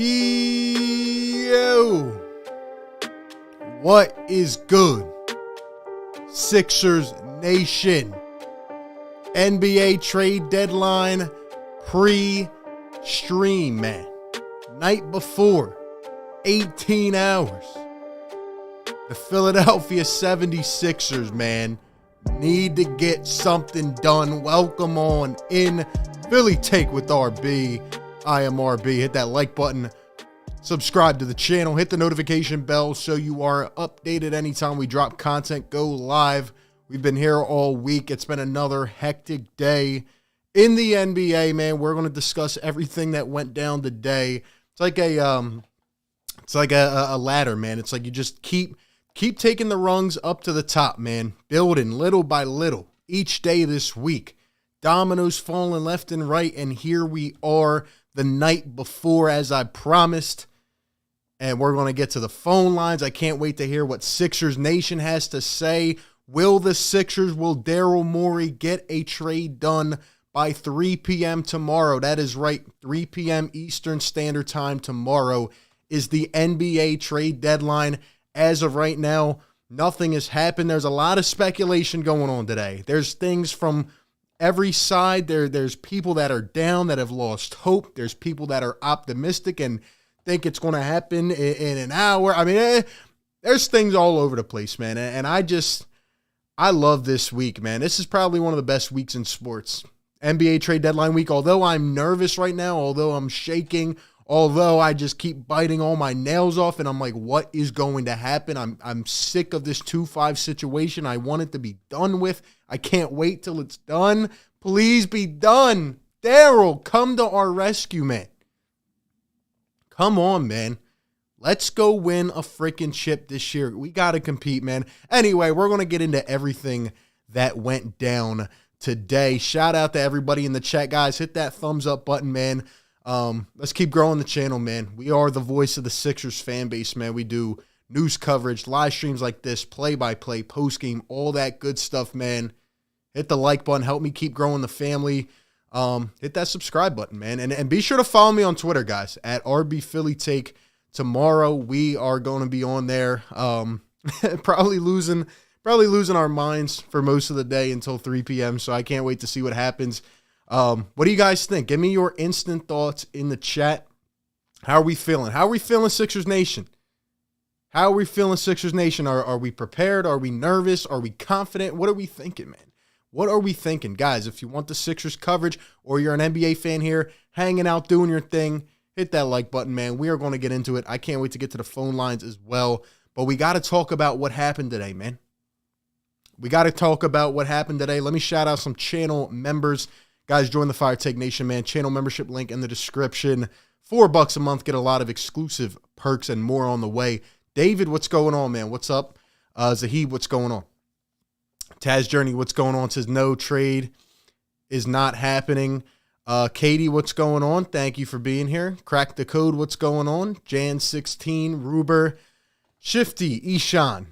Yo, what is good, Sixers Nation? NBA trade deadline pre-stream, man. Night before, 18 hours. The Philadelphia 76ers, man, need to get something done. Welcome on in Philly Take with RB. I am RB. Hit that like button. Subscribe to the channel. Hit the notification bell so you are updated anytime we drop content. Go live. We've been here all week. It's been another hectic day in the NBA, man. We're going to discuss everything that went down today. It's like a ladder, man. It's like you just keep taking the rungs up to the top, man. Building little by little each day this week. Dominoes falling left and right, and here we are the night before, as I promised. And we're going to get to the phone lines. I can't wait to hear what Sixers Nation has to say. Will Daryl Morey get a trade done by 3 p.m. tomorrow? That is right, 3 p.m. Eastern Standard Time tomorrow is the NBA trade deadline. As of right now, nothing has happened. There's a lot of speculation going on today. There's things from every side. There's people that are down, that have lost hope. There's people that are optimistic and think it's going to happen in an hour. I mean, there's things all over the place, man. And I love this week, man. This is probably one of the best weeks in sports. NBA trade deadline week. Although I'm nervous right now, although I'm shaking, although I just keep biting all my nails off and I'm like, what is going to happen? I'm sick of this 2-5 situation. I want it to be done with. I can't wait till it's done. Please be done. Daryl, come to our rescue, man. Come on, man. Let's go win a freaking chip this year. We got to compete, man. Anyway, we're going to get into everything that went down today. Shout out to everybody in the chat, guys. Hit that thumbs up button, man. Let's keep growing the channel, man. We are the voice of the Sixers fan base, man. We do news coverage, live streams like this, play-by-play, post-game, all that good stuff, man. Hit the like button. Help me keep growing the family. Hit that subscribe button, man. And be sure to follow me on Twitter, guys, at RB Philly Take. Tomorrow we are going to be on there. Probably losing our minds for most of the day until 3 p.m. So I can't wait to see what happens. What do you guys think? Give me your instant thoughts in the chat. How are we feeling? How are we feeling, Sixers Nation? How are we feeling, Sixers Nation? Are we prepared? Are we nervous? Are we confident? What are we thinking, man? What are we thinking? Guys, if you want the Sixers coverage or you're an NBA fan here, hanging out, doing your thing, hit that like button, man. We are going to get into it. I can't wait to get to the phone lines as well. But we got to talk about what happened today, man. We got to talk about what happened today. Let me shout out some channel members. Guys, join the Fire Take Nation, man. Channel membership link in the description. $4 a month. Get a lot of exclusive perks and more on the way. David, what's going on, man? What's up? Zahid, what's going on? Taz Journey, what's going on? Says no trade is not happening. Katie, what's going on? Thank you for being here. Crack the Code, what's going on? Jan16, Ruber, Shifty, Ishan,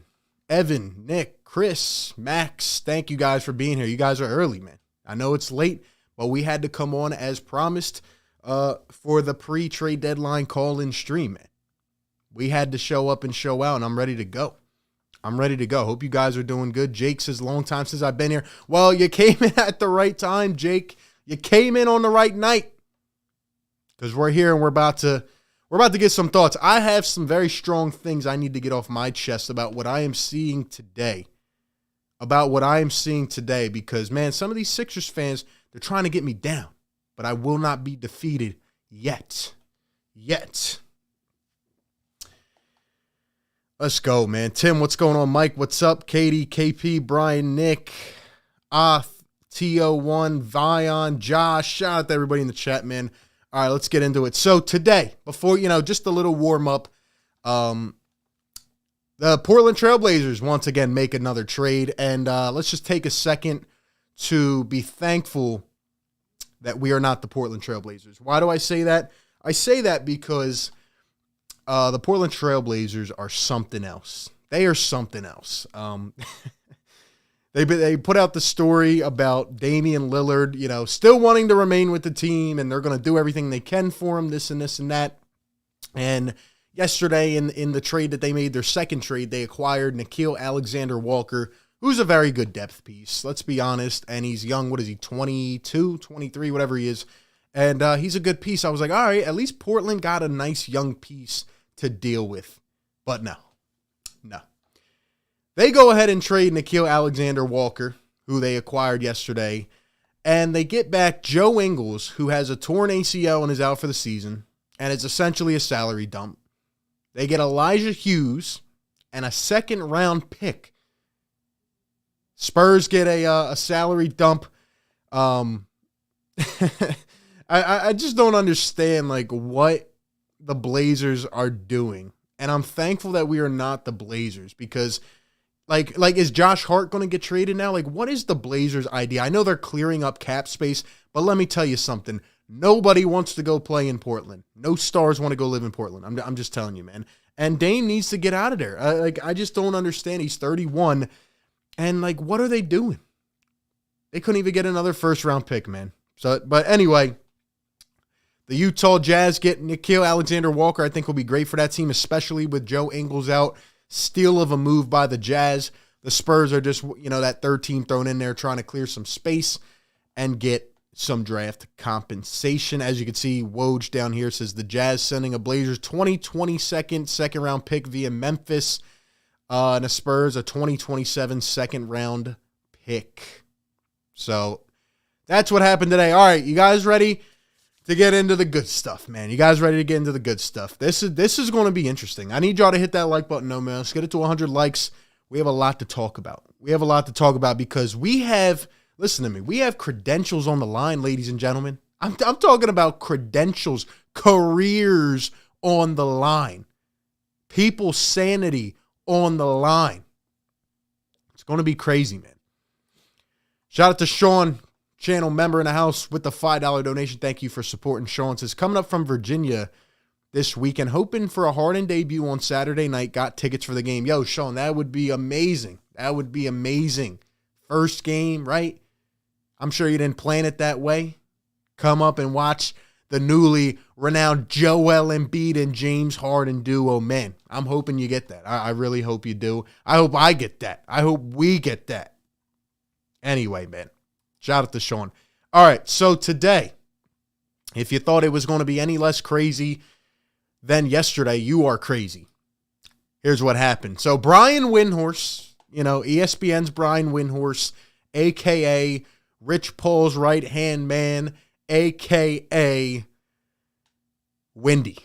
Evan, Nick, Chris, Max. Thank you guys for being here. You guys are early, man. I know it's late, but we had to come on as promised for the pre-trade deadline call-in stream, man. We had to show up and show out, and I'm ready to go. Hope you guys are doing good. Jake says, long time since I've been here. Well, you came in at the right time, Jake. You came in on the right night because we're here and we're about to get some thoughts. I have some very strong things I need to get off my chest about what I am seeing today. Because, man, some of these Sixers fans, they're trying to get me down, but I will not be defeated yet. Let's go, man. Tim, what's going on? Mike, what's up? Katie, KP, Brian, Nick, Oth, TO1, Vion, Josh. Shout out to everybody in the chat, man. All right, let's get into it. So today, before, just a little warm-up, the Portland Trailblazers once again make another trade, and let's just take a second to be thankful that we are not the Portland Trailblazers. Why do I say that? I say that because the Portland Trailblazers are something else. They are something else. They put out the story about Damian Lillard, still wanting to remain with the team, and they're going to do everything they can for him, this and this and that. And yesterday in the trade that they made, their second trade, they acquired Nickeil Alexander-Walker, who's a very good depth piece, let's be honest. And he's young. What is he, 22, 23, whatever he is. And he's a good piece. I was like, all right, at least Portland got a nice young piece to deal with. But no. They go ahead and trade Nickeil Alexander-Walker, who they acquired yesterday, and they get back Joe Ingles, who has a torn ACL and is out for the season, and it's essentially a salary dump. They get Elijah Hughes and a second-round pick. Spurs get a salary dump. I just don't understand like what the Blazers are doing, and I'm thankful that we are not the Blazers because. Like, is Josh Hart going to get traded now? Like, what is the Blazers' idea? I know they're clearing up cap space, but let me tell you something. Nobody wants to go play in Portland. No stars want to go live in Portland. I'm just telling you, man. And Dame needs to get out of there. I just don't understand. He's 31, and like, what are they doing? They couldn't even get another first-round pick, man. So, but anyway, the Utah Jazz get Nickeil Alexander-Walker. I think will be great for that team, especially with Joe Ingles out. Steal of a move by the Jazz. The Spurs are just, that third team thrown in there trying to clear some space and get some draft compensation. As you can see, Woj down here says the Jazz sending a Blazers 2022 second round pick via Memphis. And the Spurs a 2027 second round pick. So that's what happened today. All right, you guys ready to get into the good stuff, man? You guys ready to get into the good stuff? This is going to be interesting. I need y'all to hit that like button, though, man. Let's get it to 100 likes. We have a lot to talk about. Because we have, listen to me, we have credentials on the line, ladies and gentlemen. I'm talking about credentials, careers on the line, people's sanity on the line. It's going to be crazy, man. Shout out to Sean, channel member in the house with the $5 donation. Thank you for supporting. Sean says, coming up from Virginia this weekend, hoping for a Harden debut on Saturday night. Got tickets for the game. Yo, Sean, that would be amazing. First game, right? I'm sure you didn't plan it that way. Come up and watch the newly renowned Joel Embiid and James Harden duo. Man, I'm hoping you get that. I really hope you do. I hope I get that. I hope we get that. Anyway, man. Shout out to Sean. All right, so today, if you thought it was going to be any less crazy than yesterday, you are crazy. Here's what happened. So Brian Windhorst, ESPN's Brian Windhorst, a.k.a. Rich Paul's right-hand man, a.k.a. Windy.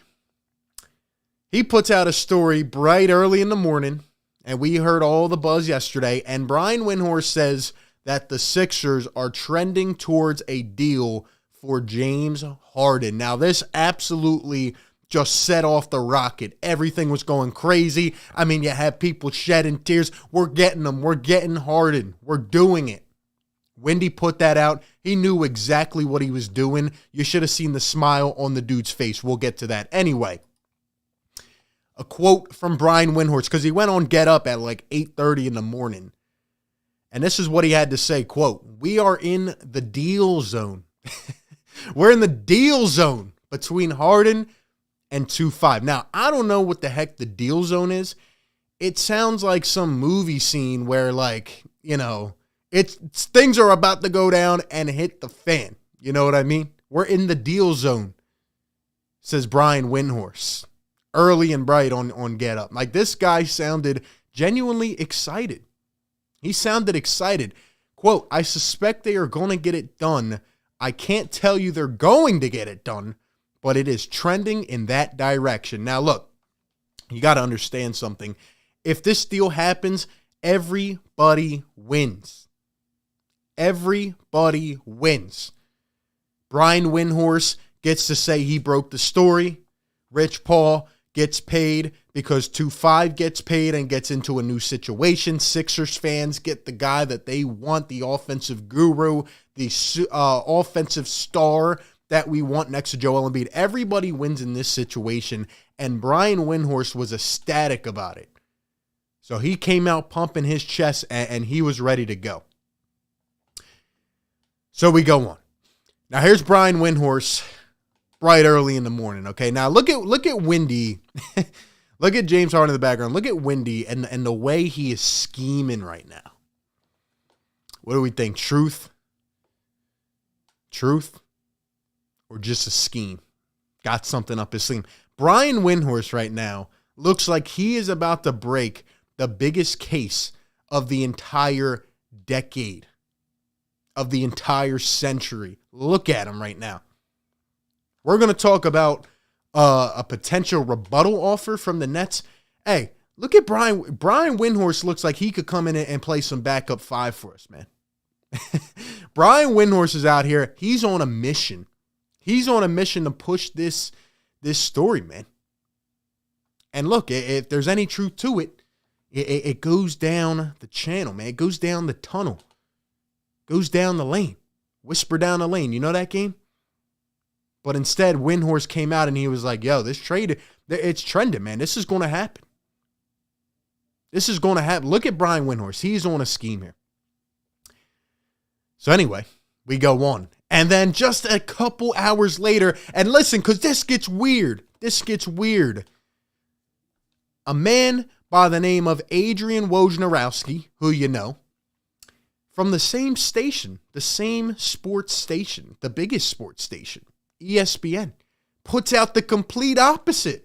He puts out a story bright early in the morning, and we heard all the buzz yesterday, and Brian Windhorst says that the Sixers are trending towards a deal for James Harden. Now, this absolutely just set off the rocket. Everything was going crazy. I mean, you had people shedding tears. We're getting them. We're getting Harden. We're doing it. Wendy put that out. He knew exactly what he was doing. You should have seen the smile on the dude's face. We'll get to that. Anyway, a quote from Brian Windhorst, because he went on Get Up at like 8:30 in the morning. And this is what he had to say, quote, "We are in the deal zone." We're in the deal zone between Harden and 2-5. Now, I don't know what the heck the deal zone is. It sounds like some movie scene where, things are about to go down and hit the fan. You know what I mean? We're in the deal zone, says Brian Windhorst, early and bright on Get Up. Like, this guy sounded genuinely excited. He sounded excited. Quote, "I suspect they are going to get it done. I can't tell you they're going to get it done, but it is trending in that direction." Now, look, you got to understand something. If this deal happens, everybody wins. Everybody wins. Brian Windhorst gets to say he broke the story. Rich Paul gets paid because 2-5 gets paid and gets into a new situation. Sixers fans get the guy that they want, the offensive guru, the offensive star that we want next to Joel Embiid. Everybody wins in this situation, and Brian Windhorst was ecstatic about it. So he came out pumping his chest, and he was ready to go. So we go on. Now here's Brian Windhorst bright early in the morning. Okay, now look at Windy. Look at James Harden in the background. Look at Windy and the way he is scheming right now. What do we think? Truth? Or just a scheme? Got something up his sleeve. Brian Windhorst right now looks like he is about to break the biggest case of the entire decade, of the entire century. Look at him right now. We're going to talk about a potential rebuttal offer from the Nets. Hey, look at Brian. Brian Windhorst looks like he could come in and play some backup five for us, man. Brian Windhorst is out here. He's on a mission. He's on a mission to push this story, man. And look, if there's any truth to it, it goes down the channel, man. It goes down the tunnel. Goes down the lane. Whisper down the lane. You know that game? But instead, Windhorst came out and he was like, yo, this trade, it's trending, man. This is going to happen. This is going to happen. Look at Brian Windhorst. He's on a scheme here. So anyway, we go on. And then just a couple hours later, and listen, because this gets weird. A man by the name of Adrian Wojnarowski, who you know, from the same station, the same sports station, the biggest sports station, ESPN, puts out the complete opposite.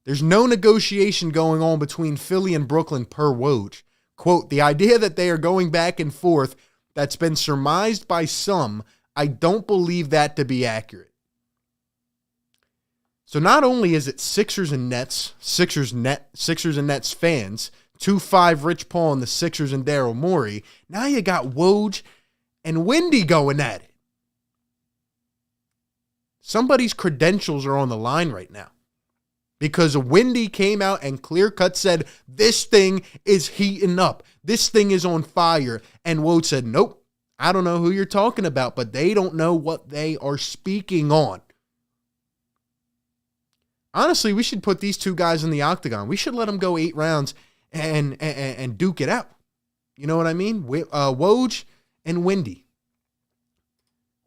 There's no negotiation going on between Philly and Brooklyn per Woj. Quote, the idea that they are going back and forth that's been surmised by some, I don't believe that to be accurate. So not only is it Sixers and Nets fans, 2-5 Rich Paul and the Sixers and Daryl Morey, now you got Woj and Windy going at it. Somebody's credentials are on the line right now. Because Windy came out and clear-cut said, this thing is heating up. This thing is on fire. And Woj said, nope, I don't know who you're talking about, but they don't know what they are speaking on. Honestly, we should put these two guys in the octagon. We should let them go 8 rounds and duke it out. You know what I mean? Woj and Windy.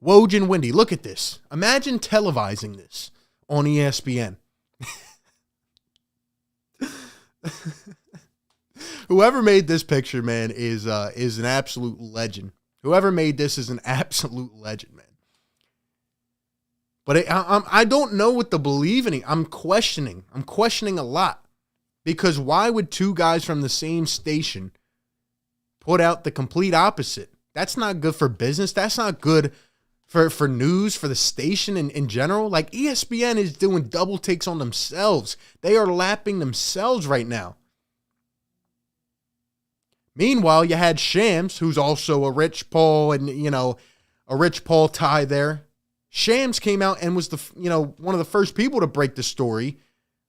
Woj and Windy. Look at this. Imagine televising this on ESPN. Whoever made this picture, man, is an absolute legend. Whoever made this is an absolute legend, man. But I don't know what to believe in. I'm questioning a lot. Because why would two guys from the same station put out the complete opposite? That's not good for business. That's not good for news, for the station in general. Like, ESPN is doing double takes on themselves. They are lapping themselves right now. Meanwhile, you had Shams, who's also a Rich Paul and, a Rich Paul tie there. Shams came out and was one of the first people to break the story.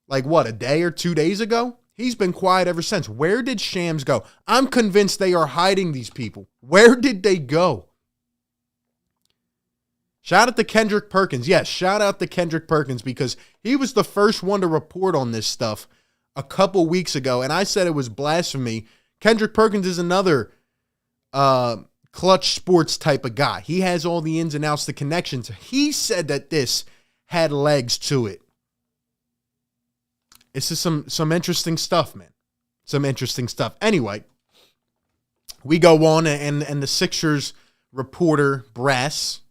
Like, what, a day or 2 days ago? He's been quiet ever since. Where did Shams go? I'm convinced they are hiding these people. Where did they go? Shout out to Kendrick Perkins. Yes, shout out to Kendrick Perkins because he was the first one to report on this stuff a couple weeks ago, and I said it was blasphemy. Kendrick Perkins is another clutch sports type of guy. He has all the ins and outs, the connections. He said that this had legs to it. This is some interesting stuff, man. Some interesting stuff. Anyway, we go on, and the Sixers reporter, Brass,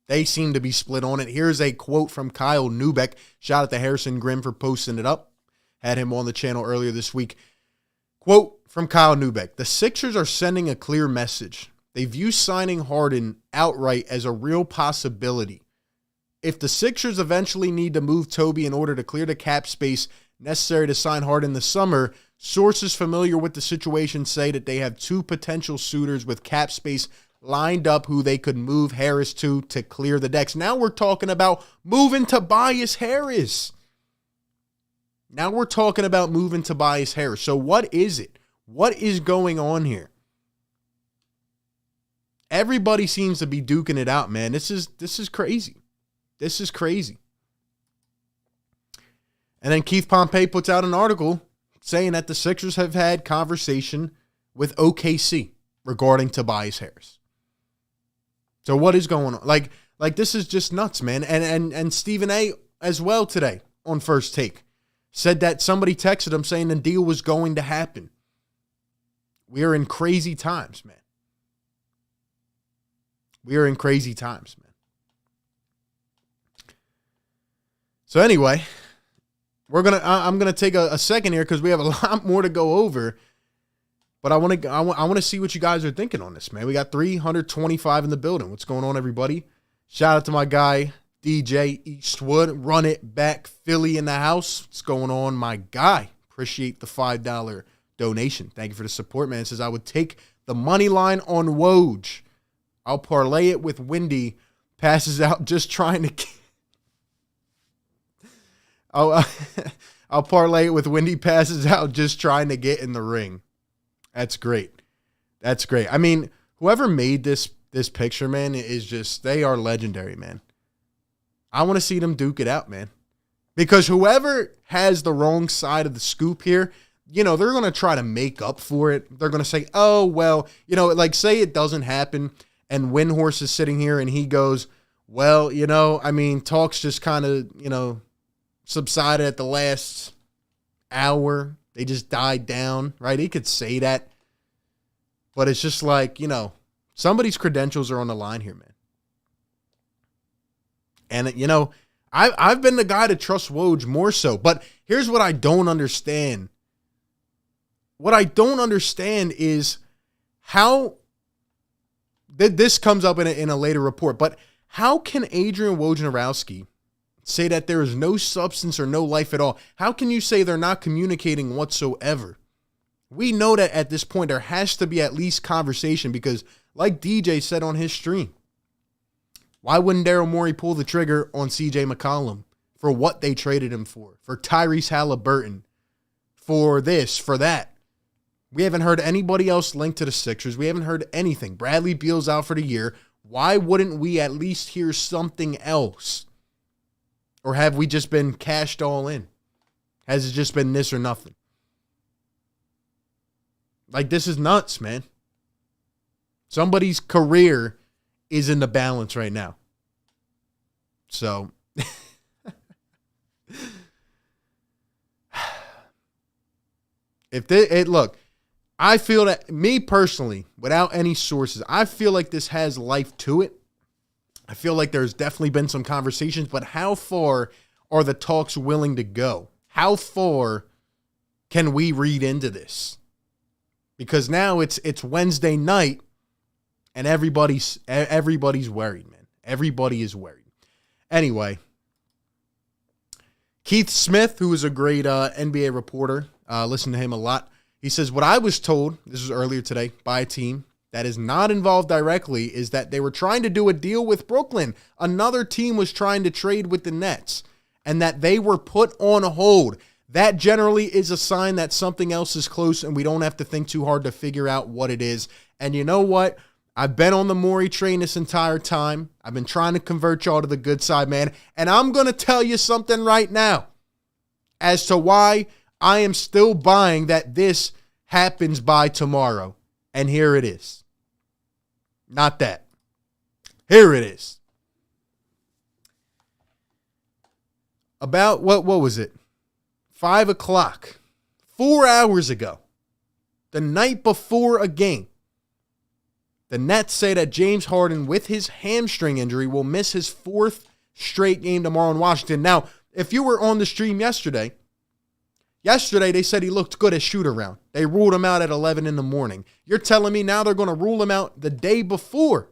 they seem to be split on it. Here's a quote from Kyle Neubeck. Shout out to Harrison Grimm for posting it up. Had him on the channel earlier this week. Quote from Kyle Neubeck. The Sixers are sending a clear message. They view signing Harden outright as a real possibility. If the Sixers eventually need to move Toby in order to clear the cap space necessary to sign Harden this summer, sources familiar with the situation say that they have 2 potential suitors with cap space lined up who they could move Harris to clear the decks. Now we're talking about moving Tobias Harris. So what is it? What is going on here? Everybody seems to be duking it out, man. This is crazy. This is crazy. And then Keith Pompey puts out an article saying that the Sixers have had conversation with OKC regarding Tobias Harris. So what is going on? Like Like, this is just nuts, man. And Stephen A. as well today on First Take said that somebody texted him saying the deal was going to happen. We are in crazy times, man. We are in crazy times, man. So anyway, I'm gonna take a second here because we have a lot more to go over. But I want to see what you guys are thinking on this, man. We got 325 in the building. What's going on, everybody? Shout out to my guy DJ Eastwood. Run it back, Philly in the house. What's going on, my guy? Appreciate the $5 donation. Thank you for the support, man. It says I would take the money line on Woj. I'll parlay it with Windy. Passes out just trying to. I'll parlay it with Windy. Passes out just trying to get in the ring. That's great. That's great. I mean, whoever made this picture, man, is just, they are legendary, man. I want to see them duke it out, man. Because whoever has the wrong side of the scoop here, you know, they're going to try to make up for it. They're going to say, oh, well, you know, like, say it doesn't happen and Windhorst is sitting here and he goes, well, you know, I mean, talks just kind of, you know, subsided at the last hour. They just died down, right? He could say that. But it's just like, you know, somebody's credentials are on the line here, man. And, you know, I've been the guy to trust Woj more so. But here's what I don't understand. What I don't understand is how this comes up in a later report. But how can Adrian Wojnarowski say that there is no substance or no life at all? How can you say they're not communicating whatsoever? We know that at this point there has to be at least conversation because, like DJ said on his stream, why wouldn't Daryl Morey pull the trigger on CJ McCollum for what they traded him for Tyrese Halliburton, for this, for that? We haven't heard anybody else linked to the Sixers. We haven't heard anything. Bradley Beal's out for the year. Why wouldn't we at least hear something else? Or have we just been cashed all in? Has it just been this or nothing? Like, this is nuts, man. Somebody's career is in the balance right now. So, look, I feel that, me personally, without any sources, I feel like this has life to it. I feel like there's definitely been some conversations, but how far are the talks willing to go? How far can we read into this? Because now it's Wednesday night and everybody's worried, man. Everybody is worried. Anyway, Keith Smith, who is a great NBA reporter, listen to him a lot. He says, what I was told, this was earlier today, by a team that is not involved directly, is that they were trying to do a deal with Brooklyn. Another team was trying to trade with the Nets, and that they were put on hold. That generally is a sign that something else is close, and we don't have to think too hard to figure out what it is. And you know what? I've been on the Morey train this entire time. I've been trying to convert y'all to the good side, man. And I'm going to tell you something right now as to why I am still buying that this happens by tomorrow. And here it is. Not that. Here it is. About, what was it? 5 o'clock. 4 hours ago. The night before a game. The Nets say that James Harden, with his hamstring injury, will miss his 4th straight game tomorrow in Washington. Now, if you were on the stream yesterday they said he looked good at shoot-around. They ruled him out at 11 in the morning. You're telling me now they're going to rule him out the day before?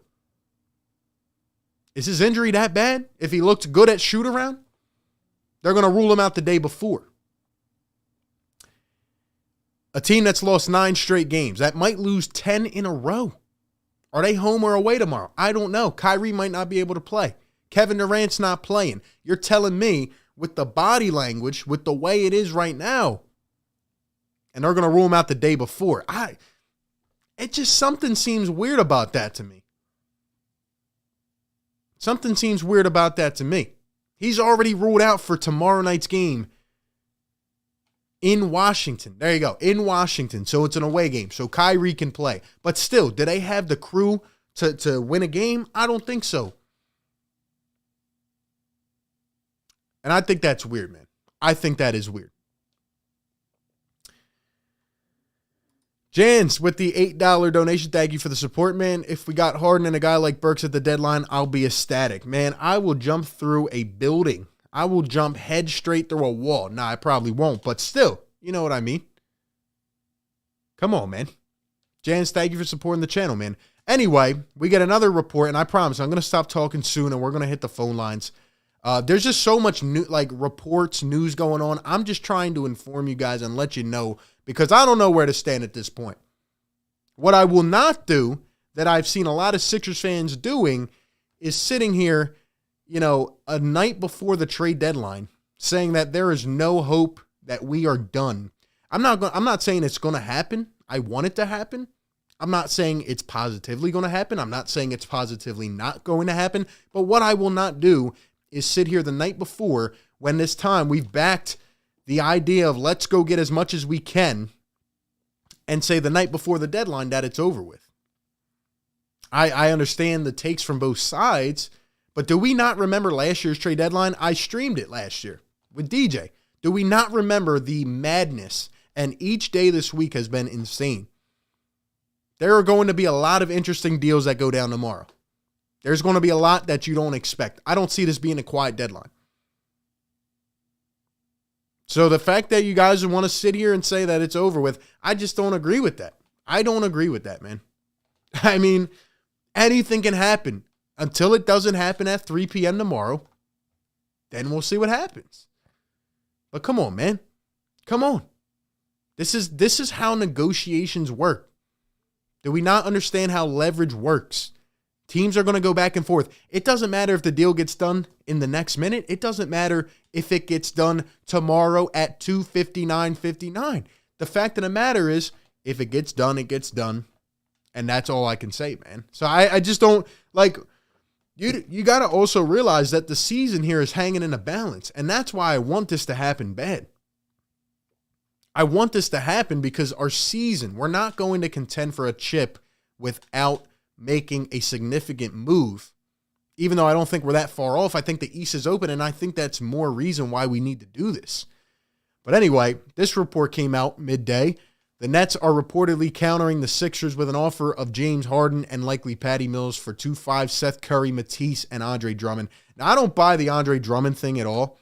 Is his injury that bad? If he looked good at shoot-around, they're going to rule him out the day before. A team that's lost 9 straight games, that might lose 10 in a row. Are they home or away tomorrow? I don't know. Kyrie might not be able to play. Kevin Durant's not playing. You're telling me with the body language, with the way it is right now, and they're going to rule him out the day before. Something seems weird about that to me. Something seems weird about that to me. He's already ruled out for tomorrow night's game in Washington. There you go, in Washington. So it's an away game, so Kyrie can play. But still, do they have the crew to win a game? I don't think so. And I think that's weird, man. I think that is weird. Jans with the $8 donation. Thank you for the support, man. If we got Harden and a guy like Burks at the deadline, I'll be ecstatic. Man, I will jump through a building. I will jump head straight through a wall. Nah, I probably won't, but still, you know what I mean. Come on, man. Jans, thank you for supporting the channel, man. Anyway, we get another report, and I promise I'm going to stop talking soon, and we're going to hit the phone lines. There's just so much new, reports, news going on. I'm just trying to inform you guys and let you know because I don't know where to stand at this point. What I will not do that I've seen a lot of Sixers fans doing is sitting here, a night before the trade deadline saying that there is no hope that we are done. I'm not saying it's going to happen. I want it to happen. I'm not saying it's positively going to happen. I'm not saying it's positively not going to happen. But what I will not do is sit here the night before when this time we've backed the idea of let's go get as much as we can and say the night before the deadline that it's over with. I understand the takes from both sides, but do we not remember last year's trade deadline? I streamed it last year with DJ. Do we not remember the madness? And each day this week has been insane. There are going to be a lot of interesting deals that go down tomorrow. There's going to be a lot that you don't expect. I don't see this being a quiet deadline. So the fact that you guys want to sit here and say that it's over with, I just don't agree with that. I don't agree with that, man. I mean, anything can happen. Until it doesn't happen at 3 p.m. tomorrow, then we'll see what happens. But come on, man. Come on. This is how negotiations work. Do we not understand how leverage works? Teams are going to go back and forth. It doesn't matter if the deal gets done in the next minute. It doesn't matter if it gets done tomorrow at 2:59:59. The fact of the matter is, if it gets done, it gets done. And that's all I can say, man. So I just don't, you got to also realize that the season here is hanging in a balance. And that's why I want this to happen bad. I want this to happen because our season, we're not going to contend for a chip without making a significant move. Even though I don't think we're that far off, I think the East is open, and I think that's more reason why we need to do this. But anyway, this report came out midday. The Nets are reportedly countering the Sixers with an offer of James Harden and likely Patty Mills for 2-5, Seth Curry, Matisse, and Andre Drummond. Now, I don't buy the Andre Drummond thing at all.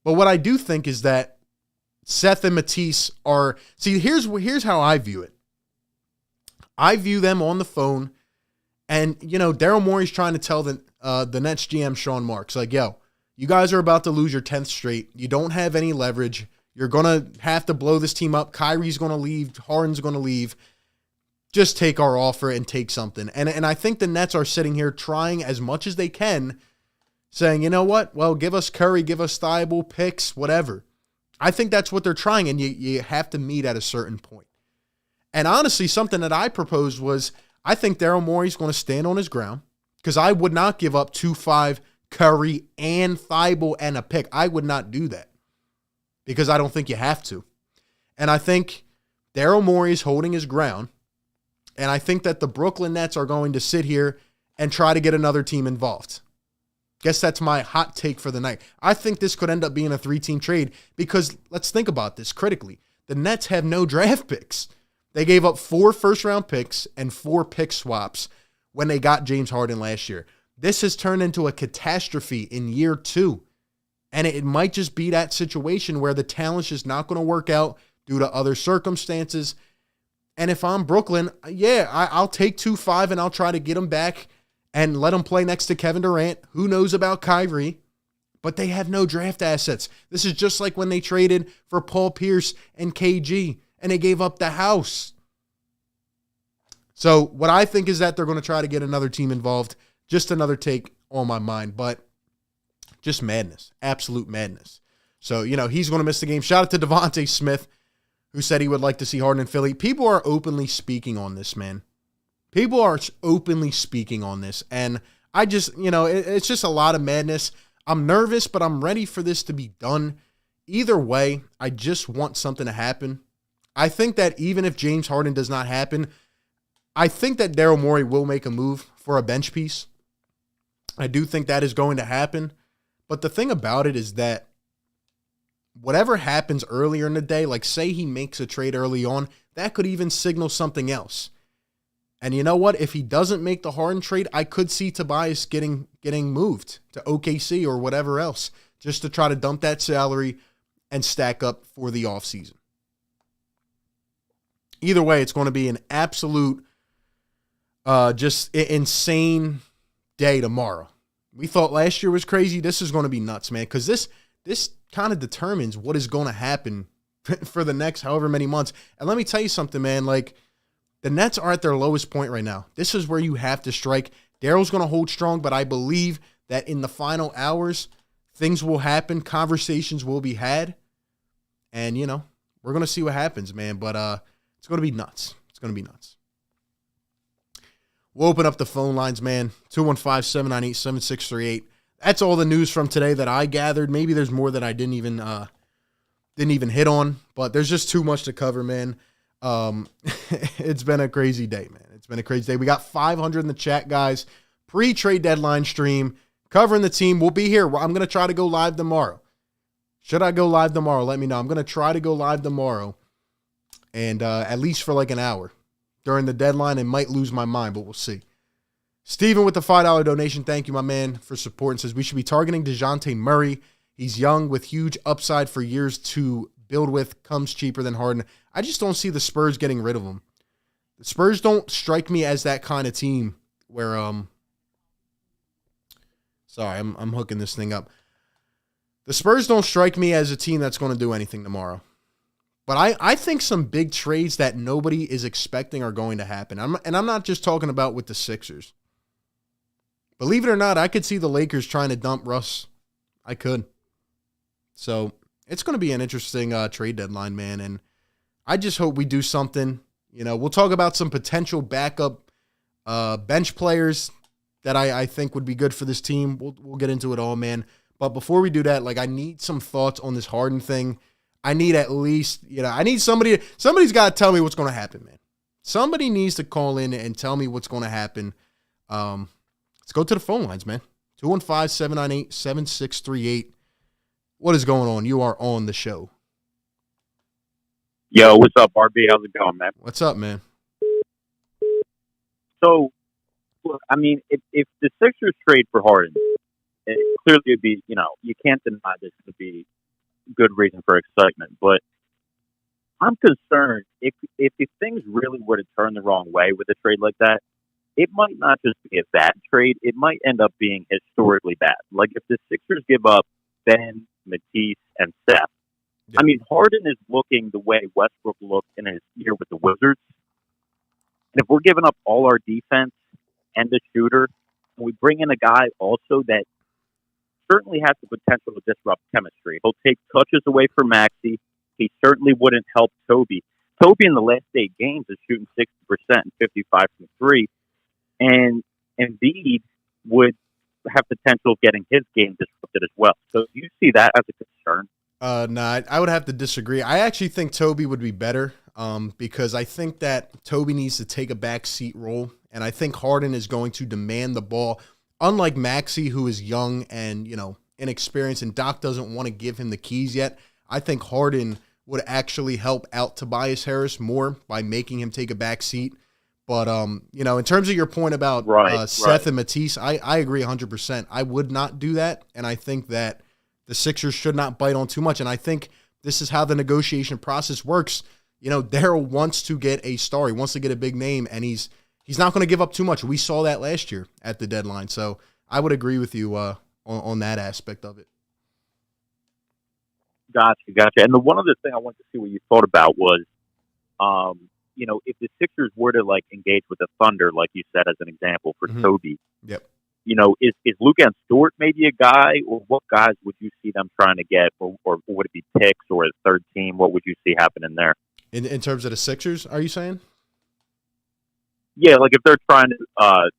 But what I do think is that Seth and Matisse are... See, here's how I view it. I view them on the phone, and, Daryl Morey's trying to tell the Nets GM, Sean Marks, yo, you guys are about to lose your 10th straight. You don't have any leverage. You're going to have to blow this team up. Kyrie's going to leave. Harden's going to leave. Just take our offer and take something. And I think the Nets are sitting here trying as much as they can, saying, you know what? Well, give us Curry, give us Thibault, picks, whatever. I think that's what they're trying, and you have to meet at a certain point. And honestly, something that I proposed was I think Daryl Morey's going to stand on his ground because I would not give up 2-5, Curry, and Thibault and a pick. I would not do that. Because I don't think you have to. And I think Daryl Morey is holding his ground. And I think that the Brooklyn Nets are going to sit here and try to get another team involved. Guess that's my hot take for the night. I think this could end up being a 3-team trade because let's think about this critically. The Nets have no draft picks. They gave up 4 first-round picks and 4 pick swaps when they got James Harden last year. This has turned into a catastrophe in year 2. And it might just be that situation where the talent's just not going to work out due to other circumstances. And if I'm Brooklyn, I'll take 2-5 and I'll try to get them back and let them play next to Kevin Durant. Who knows about Kyrie? But they have no draft assets. This is just like when they traded for Paul Pierce and KG and they gave up the house. So what I think is that they're going to try to get another team involved. Just another take on my mind, but just madness, absolute madness. So, he's going to miss the game. Shout out to Devontae Smith, who said he would like to see Harden in Philly. People are openly speaking on this, man. People are openly speaking on this. And I just, it's just a lot of madness. I'm nervous, but I'm ready for this to be done. Either way, I just want something to happen. I think that even if James Harden does not happen, I think that Daryl Morey will make a move for a bench piece. I do think that is going to happen. But the thing about it is that whatever happens earlier in the day, like say he makes a trade early on, that could even signal something else. And you know what? If he doesn't make the Harden trade, I could see Tobias getting moved to OKC or whatever else, just to try to dump that salary and stack up for the offseason. Either way, it's going to be an absolute just insane day tomorrow. We thought last year was crazy. This is going to be nuts, man, because this kind of determines what is going to happen for the next however many months. And let me tell you something, man, like the Nets are at their lowest point right now. This is where you have to strike. Daryl's going to hold strong, but I believe that in the final hours, things will happen. Conversations will be had. And, you know, we're going to see what happens, man. But it's going to be nuts. It's going to be nuts. We'll open up the phone lines, man. 215-798-7638. That's all the news from today that I gathered. Maybe there's more that I didn't even hit on, but there's just too much to cover, man. It's been a crazy day, man. It's been a crazy day. We got 500 in the chat, guys. Pre-trade deadline stream covering the team. We'll be here. I'm going to try to go live tomorrow. Should I go live tomorrow? Let me know. I'm going to try to go live tomorrow and at least for like an hour during the deadline, and might lose my mind, but we'll see. Steven with the $5 donation. Thank you, my man, for support, and says we should be targeting DeJounte Murray. He's young with huge upside for years to build with, comes cheaper than Harden. I just don't see the Spurs getting rid of him. The Spurs don't strike me as that kind of team where, sorry, I'm hooking this thing up. The Spurs don't strike me as a team that's going to do anything tomorrow. But I think some big trades that nobody is expecting are going to happen. I'm not just talking about with the Sixers. Believe it or not, I could see the Lakers trying to dump Russ. I could. So it's going to be an interesting trade deadline, man. And I just hope we do something. You know, we'll talk about some potential backup bench players that I think would be good for this team. We'll get into it all, man. But before we do that, like, I need some thoughts on this Harden thing. I need at least, I need somebody's got to tell me what's going to happen, man. Somebody needs to call in and tell me what's going to happen. Let's go to the phone lines, man. 215-798-7638. What is going on? You are on the show. Yo, what's up, RB? How's it going, man? What's up, man? So, look, I mean, if the Sixers trade for Harden, it clearly would be, you can't deny this would be good reason for excitement. But I'm concerned if things really were to turn the wrong way with a trade like that, it might not just be a bad trade. It might end up being historically bad. Like if the Sixers give up Ben, Matisse, and Steph, I mean, Harden is looking the way Westbrook looked in his year with the Wizards. And if we're giving up all our defense and the shooter, and we bring in a guy also that certainly has the potential to disrupt chemistry. He'll take touches away from Maxey. He certainly wouldn't help Toby. Toby in the last 8 games is shooting 60% and 55 from 3. And Embiid would have potential of getting his game disrupted as well. So do you see that as a concern? No, I would have to disagree. I actually think Toby would be better because I think that Toby needs to take a backseat role, and I think Harden is going to demand the ball. Unlike Maxey, who is young and, inexperienced, and Doc doesn't want to give him the keys yet, I think Harden would actually help out Tobias Harris more by making him take a back seat. But, in terms of your point about Seth and Matisse, I agree 100%. I would not do that, and I think that the Sixers should not bite on too much, and I think this is how the negotiation process works. Daryl wants to get a star. He wants to get a big name, and he's not going to give up too much. We saw that last year at the deadline. So I would agree with you on that aspect of it. Gotcha. And the one other thing I wanted to see what you thought about was, if the Sixers were to engage with the Thunder, like you said as an example for Toby, yep. Is Lukan Stewart maybe a guy, or what guys would you see them trying to get, or would it be picks or a third team? What would you see happening there? In terms of the Sixers, are you saying? Yeah, if they're trying to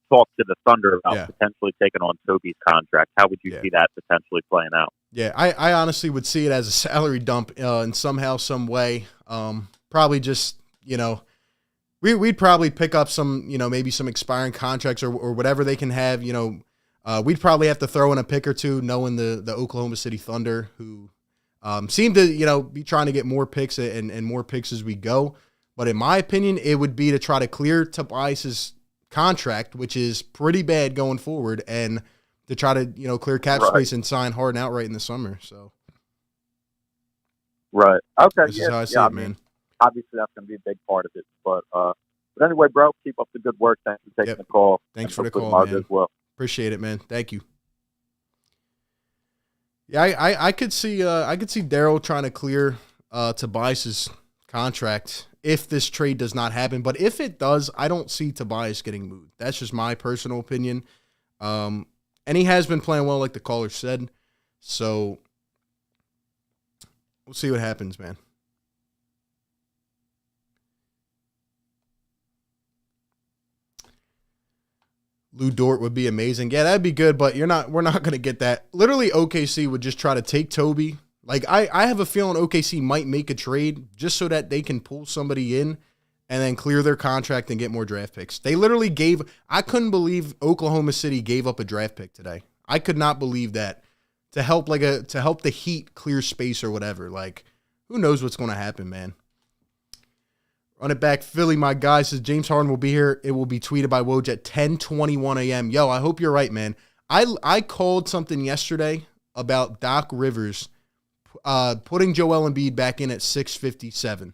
talk to the Thunder about potentially taking on Toby's contract, how would you see that potentially playing out? Yeah, I honestly would see it as a salary dump in somehow, some way. Probably just, we'd probably pick up some, maybe some expiring contracts or whatever they can have, We'd probably have to throw in a pick or two, knowing the Oklahoma City Thunder, who seem to, be trying to get more picks and more picks as we go. But in my opinion, it would be to try to clear Tobias's contract, which is pretty bad going forward, and to try to, clear cap space and sign Harden outright in the summer. So, right. Okay. This is how I see it, man. Obviously, that's going to be a big part of it. But anyway, bro, keep up the good work. Thanks for taking the call. Thanks for the call, man. As well. Appreciate it, man. Thank you. Yeah, I could see Daryl trying to clear Tobias's contract if this trade does not happen. But if it does, I don't see Tobias getting moved. That's just my personal opinion. And he has been playing well, like the caller said. So we'll see what happens, man. Lou Dort would be amazing. Yeah, that'd be good, but we're not going to get that. Literally, OKC would just try to take Toby. Like, I have a feeling OKC might make a trade just so that they can pull somebody in and then clear their contract and get more draft picks. They literally I couldn't believe Oklahoma City gave up a draft pick today. I could not believe that to help the Heat clear space or whatever. Like, who knows what's going to happen, man. Run it back, Philly, my guy, says James Harden will be here. It will be tweeted by Woj at 10:21 a.m. Yo, I hope you're right, man. I called something yesterday about Doc Rivers putting Joel Embiid back in at 6:57.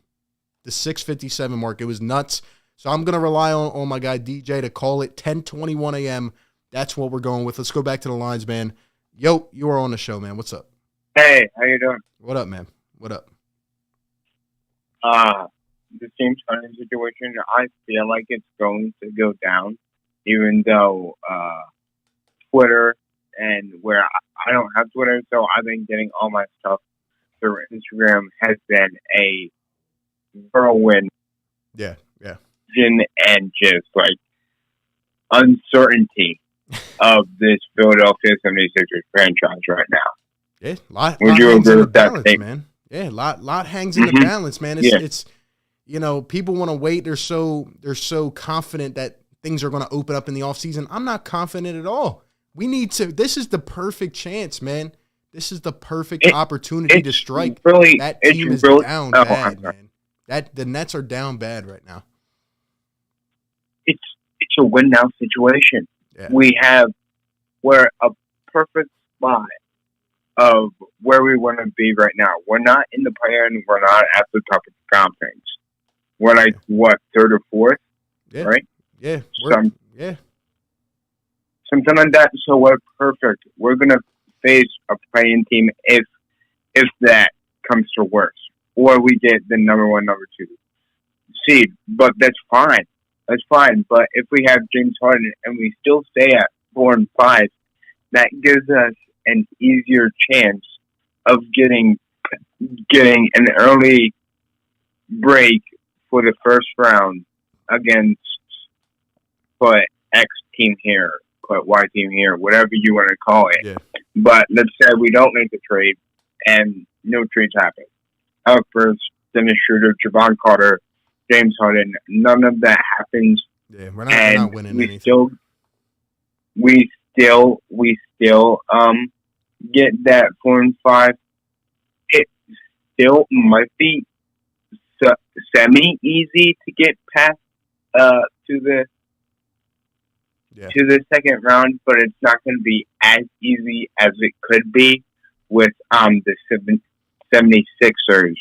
The 6:57 mark. It was nuts. So I'm going to rely on my guy DJ to call it 10:21 a.m. That's what we're going with. Let's go back to the lines, man. Yo, you are on the show, man. What's up? Hey, how you doing? What up, man? What up? The James Harden situation, I feel like it's going to go down, even though Twitter and where I don't have Twitter, so I've been getting all my stuff through Instagram has been a whirlwind. Yeah. And just like uncertainty of this Philadelphia 76ers franchise right now. Yeah, lot Would you agree with that balance, man? Yeah, lot hangs in the balance, man. It's people want to wait. They're so confident that things are going to open up in the offseason. I'm not confident at all. We need to. This is the perfect chance, man. This is the perfect opportunity to strike. That team is down bad, man. The Nets are down bad right now. It's a win now situation. Yeah. We're a perfect spot of where we want to be right now. We're not in the play-in. We're not at the top of the conference. We're like, third or fourth? Yeah. Right? Yeah. Something like that. So we're perfect. We're going to face a play-in team if that comes to worse. Or we get the number 1, number 2 seed. But that's fine. That's fine. But if we have James Harden and we still stay at 4 and 5, that gives us an easier chance of getting an early break for the first round against put X team here, put Y team here, whatever you want to call it. Yeah. But let's say we don't make the trade and no trades happen. Our first Dennis Schroeder, Javon Carter, James Harden, none of that happens. Yeah, we're not winning anything. We still get that 4 and 5. It still might be semi-easy to get past to the second round, but it's not going to be as easy as it could be with the 76ers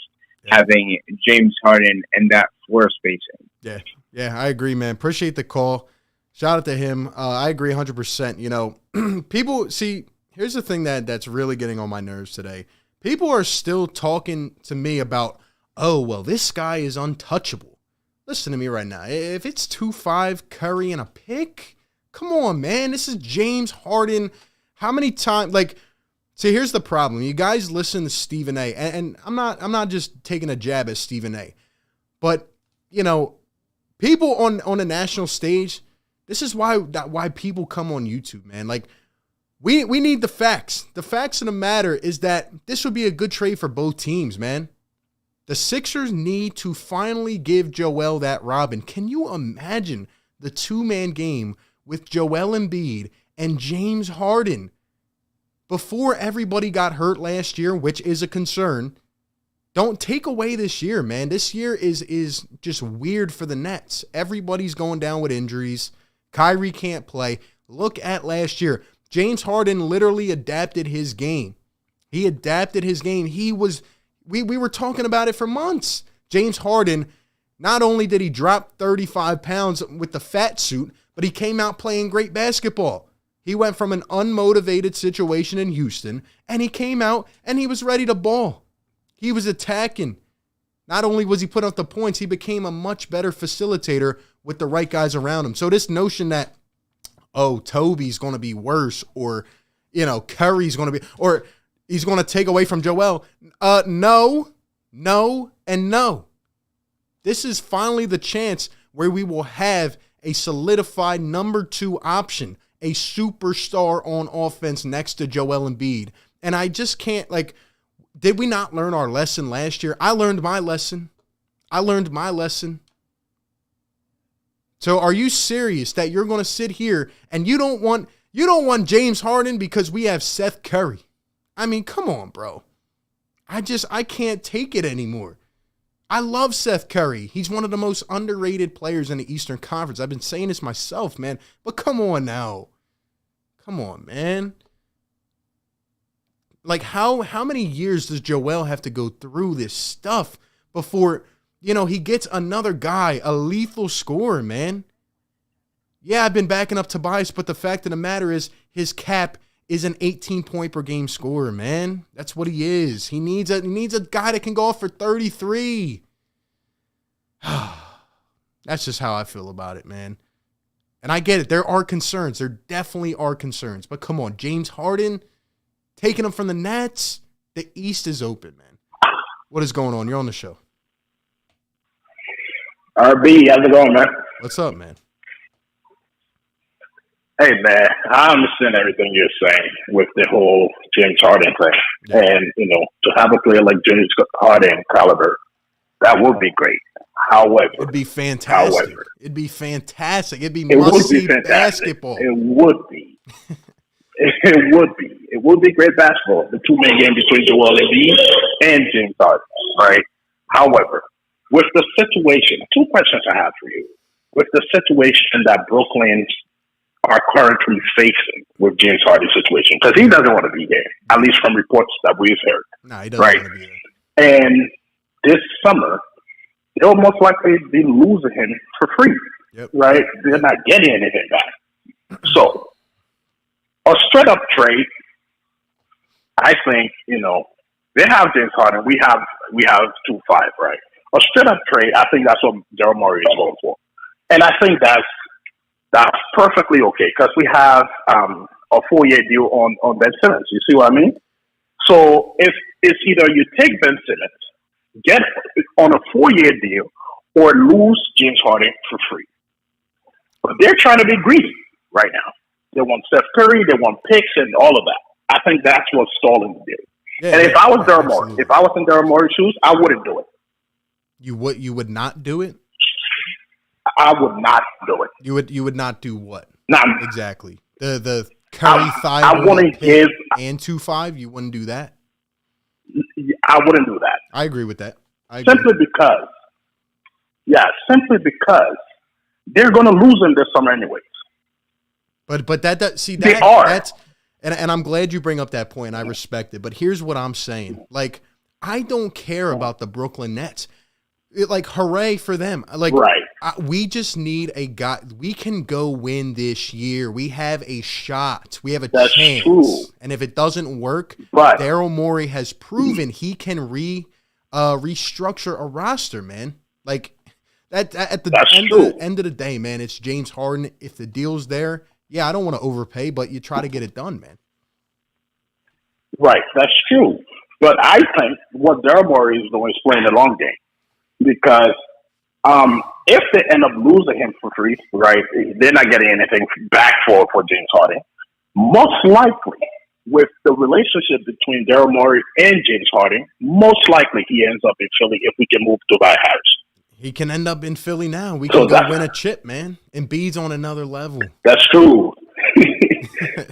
having James Harden and that floor spacing. Yeah, I agree, man. Appreciate the call. Shout out to him. I agree 100%. People see. Here's the thing that's really getting on my nerves today. People are still talking to me about, oh, well, this guy is untouchable. Listen to me right now. If it's 2-5 Curry and a pick, come on, man. This is James Harden. How many times? See, here's the problem. You guys listen to Stephen A. And I'm not just taking a jab at Stephen A. But, people on the national stage, this is why people come on YouTube, man. We need the facts. The facts of the matter is that this would be a good trade for both teams, man. The Sixers need to finally give Joel that Robin. Can you imagine the 2-man game with Joel Embiid And James Harden, before everybody got hurt last year, which is a concern, don't take away this year, man. This year is just weird for the Nets. Everybody's going down with injuries. Kyrie can't play. Look at last year. James Harden literally adapted his game. He adapted his game. We were talking about it for months. James Harden, not only did he drop 35 pounds with the fat suit, but he came out playing great basketball. He went from an unmotivated situation in Houston, and he came out and he was ready to ball. He was attacking. Not only was he putting up the points, he became a much better facilitator with the right guys around him. So this notion that, oh, Toby's going to be worse, or, Curry's going to be, or he's going to take away from Joel. No, and no. This is finally the chance where we will have a solidified number 2 option, a superstar on offense next to Joel Embiid. And I just can't, did we not learn our lesson last year? I learned my lesson. So are you serious that you're going to sit here and you don't want James Harden because we have Seth Curry? I mean, come on, bro. I can't take it anymore. I love Seth Curry. He's one of the most underrated players in the Eastern Conference. I've been saying this myself, man. But come on now. Come on, man. How many years does Joel have to go through this stuff before, he gets another guy, a lethal scorer, man? Yeah, I've been backing up Tobias, but the fact of the matter is his cap is an 18-point per game scorer, man. That's what he is. He needs a guy that can go off for 33. That's just how I feel about it, man. And I get it. There are concerns. There definitely are concerns. But come on, James Harden, taking him from the Nets, the East is open, man. What is going on? You're on the show. RB, how's it going, man? What's up, man? Hey, man, I understand everything you're saying with the whole James Harden thing. Yeah. And, to have a player like James Harden caliber, that would be great. However, it'd be fantastic. It'd be fantastic. It'd be must-see basketball. It would be. It would be great basketball. The two-man game between Joel Embiid and James Harden, right? However, with the situation, 2 questions I have for you. With the situation that Brooklyn are currently facing with James Harden's situation, because he doesn't want to be there, at least from reports that we've heard. No, he doesn't want to be there. And this summer, they'll most likely be losing him for free, right? They're not getting anything back. So, a straight-up trade, I think, they have James Harden. We have 2-5, right? A straight-up trade, I think that's what Daryl Morey is going for. And I think that's perfectly okay, because we have a 4-year deal on Ben Simmons. You see what I mean? So if it's either you take Ben Simmons, get on a 4-year deal, or lose James Harden for free. But they're trying to be greedy right now. They want Steph Curry, they want picks, and all of that. I think that's what's stalling the deal. Yeah, and if I was Daryl Morey, if I was in Daryl Morey's shoes, I wouldn't do it. You would not do it? I would not do it. You would not do what? Not exactly. The Curry I want to give and 2-5. You wouldn't do that. I wouldn't do that. I agree with that. Simply because they're going to lose him this summer anyways. But and I'm glad you bring up that point. I respect it. But here's what I'm saying. I don't care about the Brooklyn Nets. Hooray for them. Right. We just need a guy. We can go win this year. We have a shot. We have a chance. True. And if it doesn't work, right. Daryl Morey has proven he can restructure a roster, man. At the end of the day, man, it's James Harden. If the deal's there, I don't want to overpay, but you try to get it done, man. Right, that's true. But I think what Daryl Morey is doing is playing the long game. Because if they end up losing him for free, right, they're not getting anything back for James Harden. Most likely, with the relationship between Daryl Morey and James Harden, most likely he ends up in Philly if we can move Tobias Harris. He can end up in Philly now. We can go win a chip, man. Embiid's on another level. That's true.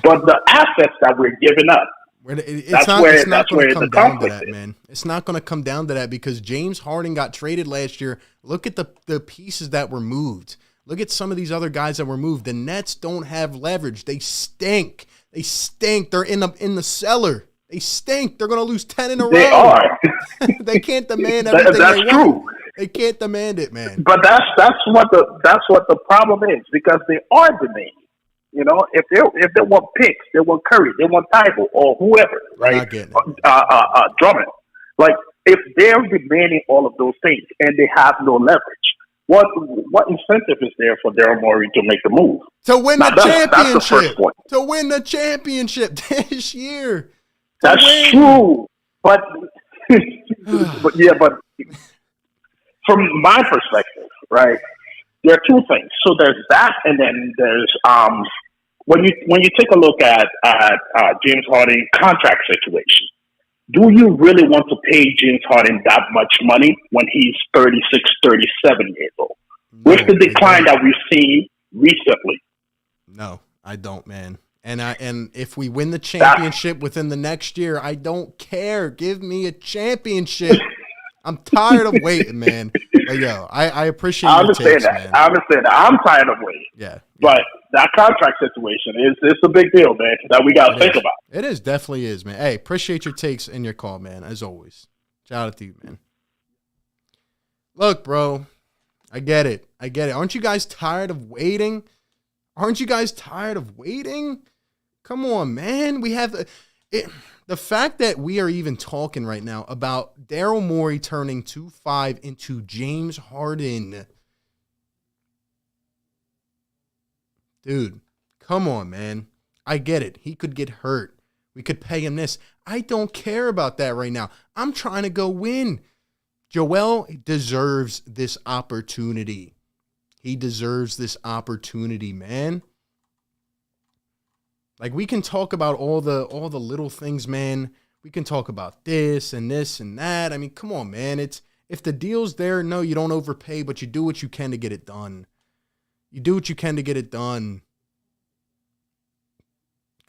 But the assets that we're giving up, it's not going to come down to that, man. It's not going to come down to that because James Harden got traded last year. Look at the pieces that were moved. Look at some of these other guys that were moved. The Nets don't have leverage. They stink. They stink. They're in the cellar. They stink. They're going to lose 10 in a row. They are. They can't demand everything that's they true. want. They can't demand it, man. But that's what the problem is because they are demanding. You know, if they want picks, they want Curry, they want Tybull or whoever, right? Drummond. Like if they're demanding all of those things and they have no leverage, what incentive is there for Daryl Morey to make the move? To win the championship. That's the first point. To win the championship this year. That's true. But but from my perspective, right, there are two things. So there's that, and then there's when you take a look at James Harden contract situation. Do you really want to pay James Harden that much money when he's 36, 37 years old? With the decline that we've seen recently. No, I don't, man. And if we win the championship within the next year, I don't care. Give me a championship. I'm tired of waiting, man. But yo, I appreciate your takes, man. I understand that. I'm tired of waiting. Yeah. But that contract situation it's a big deal, man, that we got to think about. It is, definitely is, man. Hey, appreciate your takes and your call, man, as always. Shout out to you, man. Look, bro, I get it. Aren't you guys tired of waiting? Come on, man. We have the fact that we are even talking right now about Daryl Morey turning 2.5 into James Harden. Dude, come on, man. I get it. He could get hurt. We could pay him this. I don't care about that right now. I'm trying to go win. Joel deserves this opportunity. He deserves this opportunity, man. Like, we can talk about all the little things, man. We can talk about this and that. I mean, come on, man. If the deal's there, no, you don't overpay, but you do what you can to get it done. You do what you can to get it done.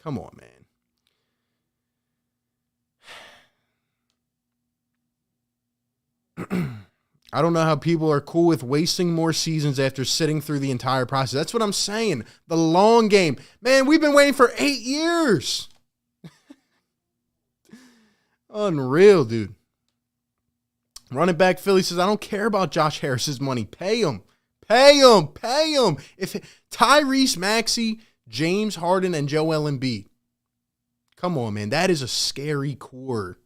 Come on, man. I don't know how people are cool with wasting more seasons after sitting through the entire process. That's what I'm saying. The long game. Man, we've been waiting for 8 years. Unreal, dude. Running back Philly says, I don't care about Josh Harris's money. Pay him. Pay him. If Tyrese Maxey, James Harden, and Joel Embiid. Come on, man. That is a scary core.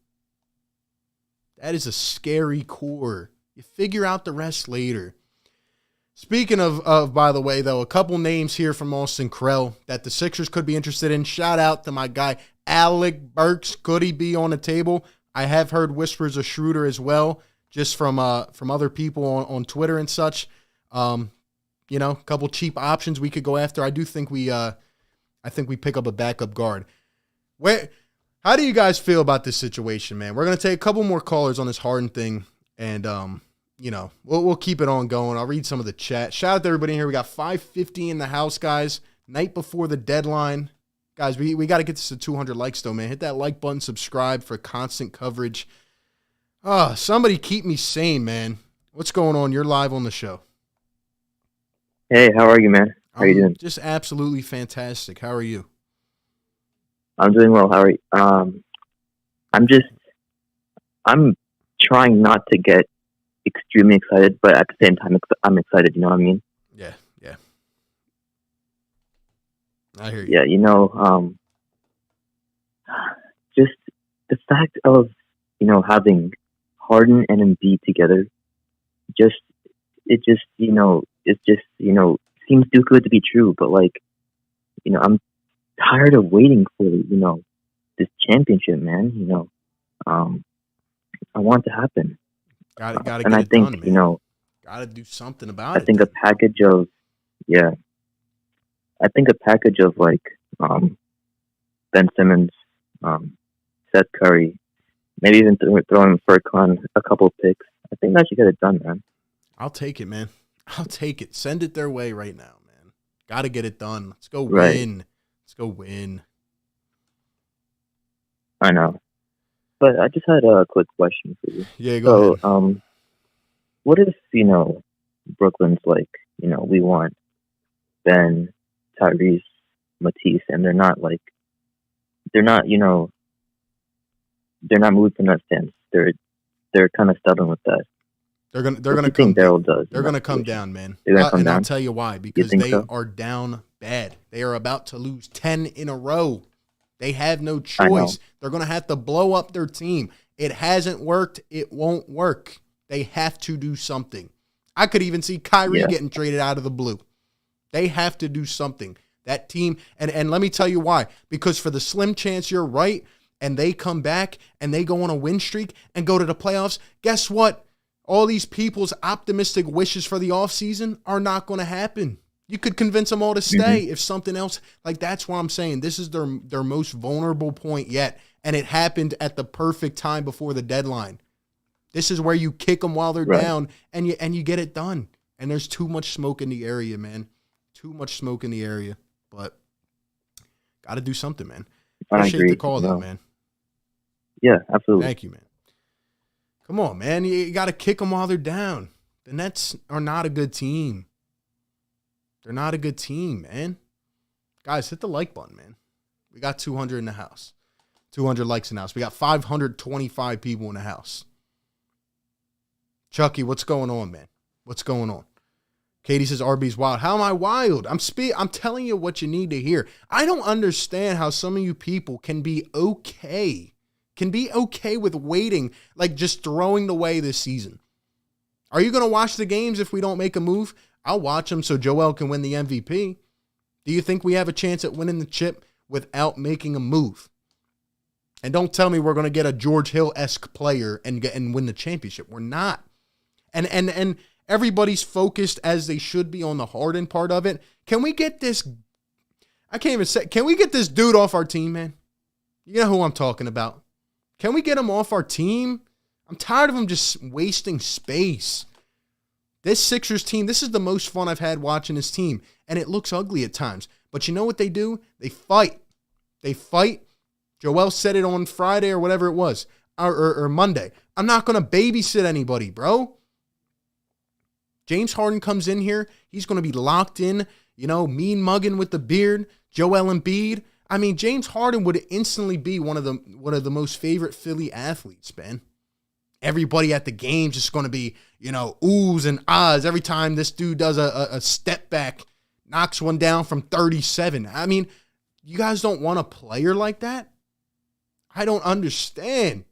You figure out the rest later. Speaking of, by the way, though, a couple names here from Austin Krell that the Sixers could be interested in. Shout out to my guy, Alec Burks. Could he be on the table? I have heard whispers of Schroeder as well, just from other people on Twitter and such. A couple cheap options we could go after. I do think we pick up a backup guard. How do you guys feel about this situation, man? We're going to take a couple more callers on this Harden thing, and, we'll keep it on going. I'll read some of the chat. Shout out to everybody in here. We got 550 in the house, guys. Night before the deadline. Guys, we got to get this to 200 likes, though, man. Hit that like button, subscribe for constant coverage. Somebody keep me sane, man. What's going on? You're live on the show. Hey, how are you, man? How are you doing? Just absolutely fantastic. How are you? I'm doing well. How are you? I'm trying not to get extremely excited, but at the same time, I'm excited. You know what I mean? Yeah. I hear you. Yeah, just the fact of, having Harden and Embiid together, seems too good to be true. But I'm tired of waiting for, this championship, man. I want it to happen. Gotta and get I it think, done, man. Gotta do something about it. I think a package of Ben Simmons, Seth Curry, maybe even throw in Furkan a couple picks. I think that should get it done, man. I'll take it, man. I'll take it. Send it their way right now, man. Gotta get it done. Let's go win. Let's go win. I know. But I just had a quick question for you. Yeah, go ahead. What if, Brooklyn's like, we want Ben, Tyrese, Matisse, and they're not moved from that stance. They're kind of stubborn with that. They're gonna come. Daryl does. They're gonna come down, man. I'll tell you why. Because they are down bad. They are about to lose 10 in a row. They have no choice. They're gonna have to blow up their team. It hasn't worked. It won't work. They have to do something. I could even see Kyrie getting traded out of the blue. They have to do something. That team, and let me tell you why. Because for the slim chance you're right, and they come back and they go on a win streak and go to the playoffs, guess what? All these people's optimistic wishes for the offseason are not going to happen. You could convince them all to stay if something else. Like, that's what I'm saying. This is their most vulnerable point yet, and it happened at the perfect time before the deadline. This is where you kick them while they're down, and you get it done. And there's too much smoke in the area, man. Too much smoke in the area. But got to do something, man. Appreciate the call, though, man. Yeah, absolutely. Thank you, man. Come on, man. You got to kick them while they're down. The Nets are not a good team. They're not a good team, man. Guys, hit the like button, man. We got 200 in the house. 200 likes in the house. We got 525 people in the house. Chucky, what's going on, man? What's going on? Katie says RB's wild. How am I wild? I'm telling you what you need to hear. I don't understand how some of you people can be okay with waiting, like just throwing away this season. Are you going to watch the games if we don't make a move? I'll watch them so Joel can win the MVP. Do you think we have a chance at winning the chip without making a move? And don't tell me we're going to get a George Hill-esque player and win the championship. We're not. And everybody's focused as they should be on the Harden part of it. Can we get this? I can't even say. Can we get this dude off our team, man? You know who I'm talking about. Can we get him off our team? I'm tired of him just wasting space. This Sixers team, this is the most fun I've had watching this team, and it looks ugly at times. But you know what they do? They fight. They fight. Joel said it on Friday or whatever it was, or Monday. I'm not going to babysit anybody, bro. James Harden comes in here. He's going to be locked in, mean mugging with the beard. Joel Embiid. I mean, James Harden would instantly be one of the most favorite Philly athletes, man. Everybody at the game just going to be, oohs and ahs every time this dude does a step back, knocks one down from 37. I mean, you guys don't want a player like that? I don't understand.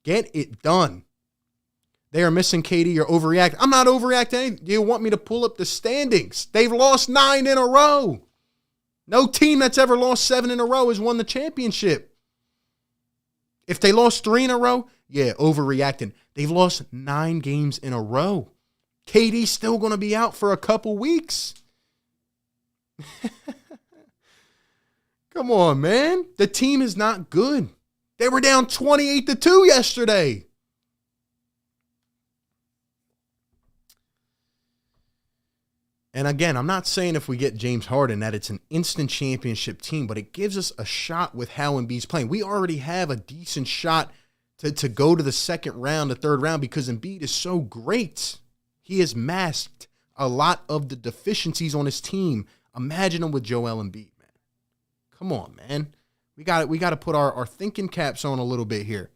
Get it done. They are missing KD. You're overreacting. I'm not overreacting. Do you want me to pull up the standings? They've lost 9 in a row. No team that's ever lost 7 in a row has won the championship. If they lost 3 in a row, yeah, overreacting. They've lost 9 games in a row. KD's still going to be out for a couple weeks. Come on, man. The team is not good. They were down 28-2 yesterday. And again, I'm not saying if we get James Harden that it's an instant championship team, but it gives us a shot with how Embiid's playing. We already have a decent shot to go to the second round, the third round, because Embiid is so great. He has masked a lot of the deficiencies on his team. Imagine him with Joel Embiid, man. Come on, man. We got to put our thinking caps on a little bit here.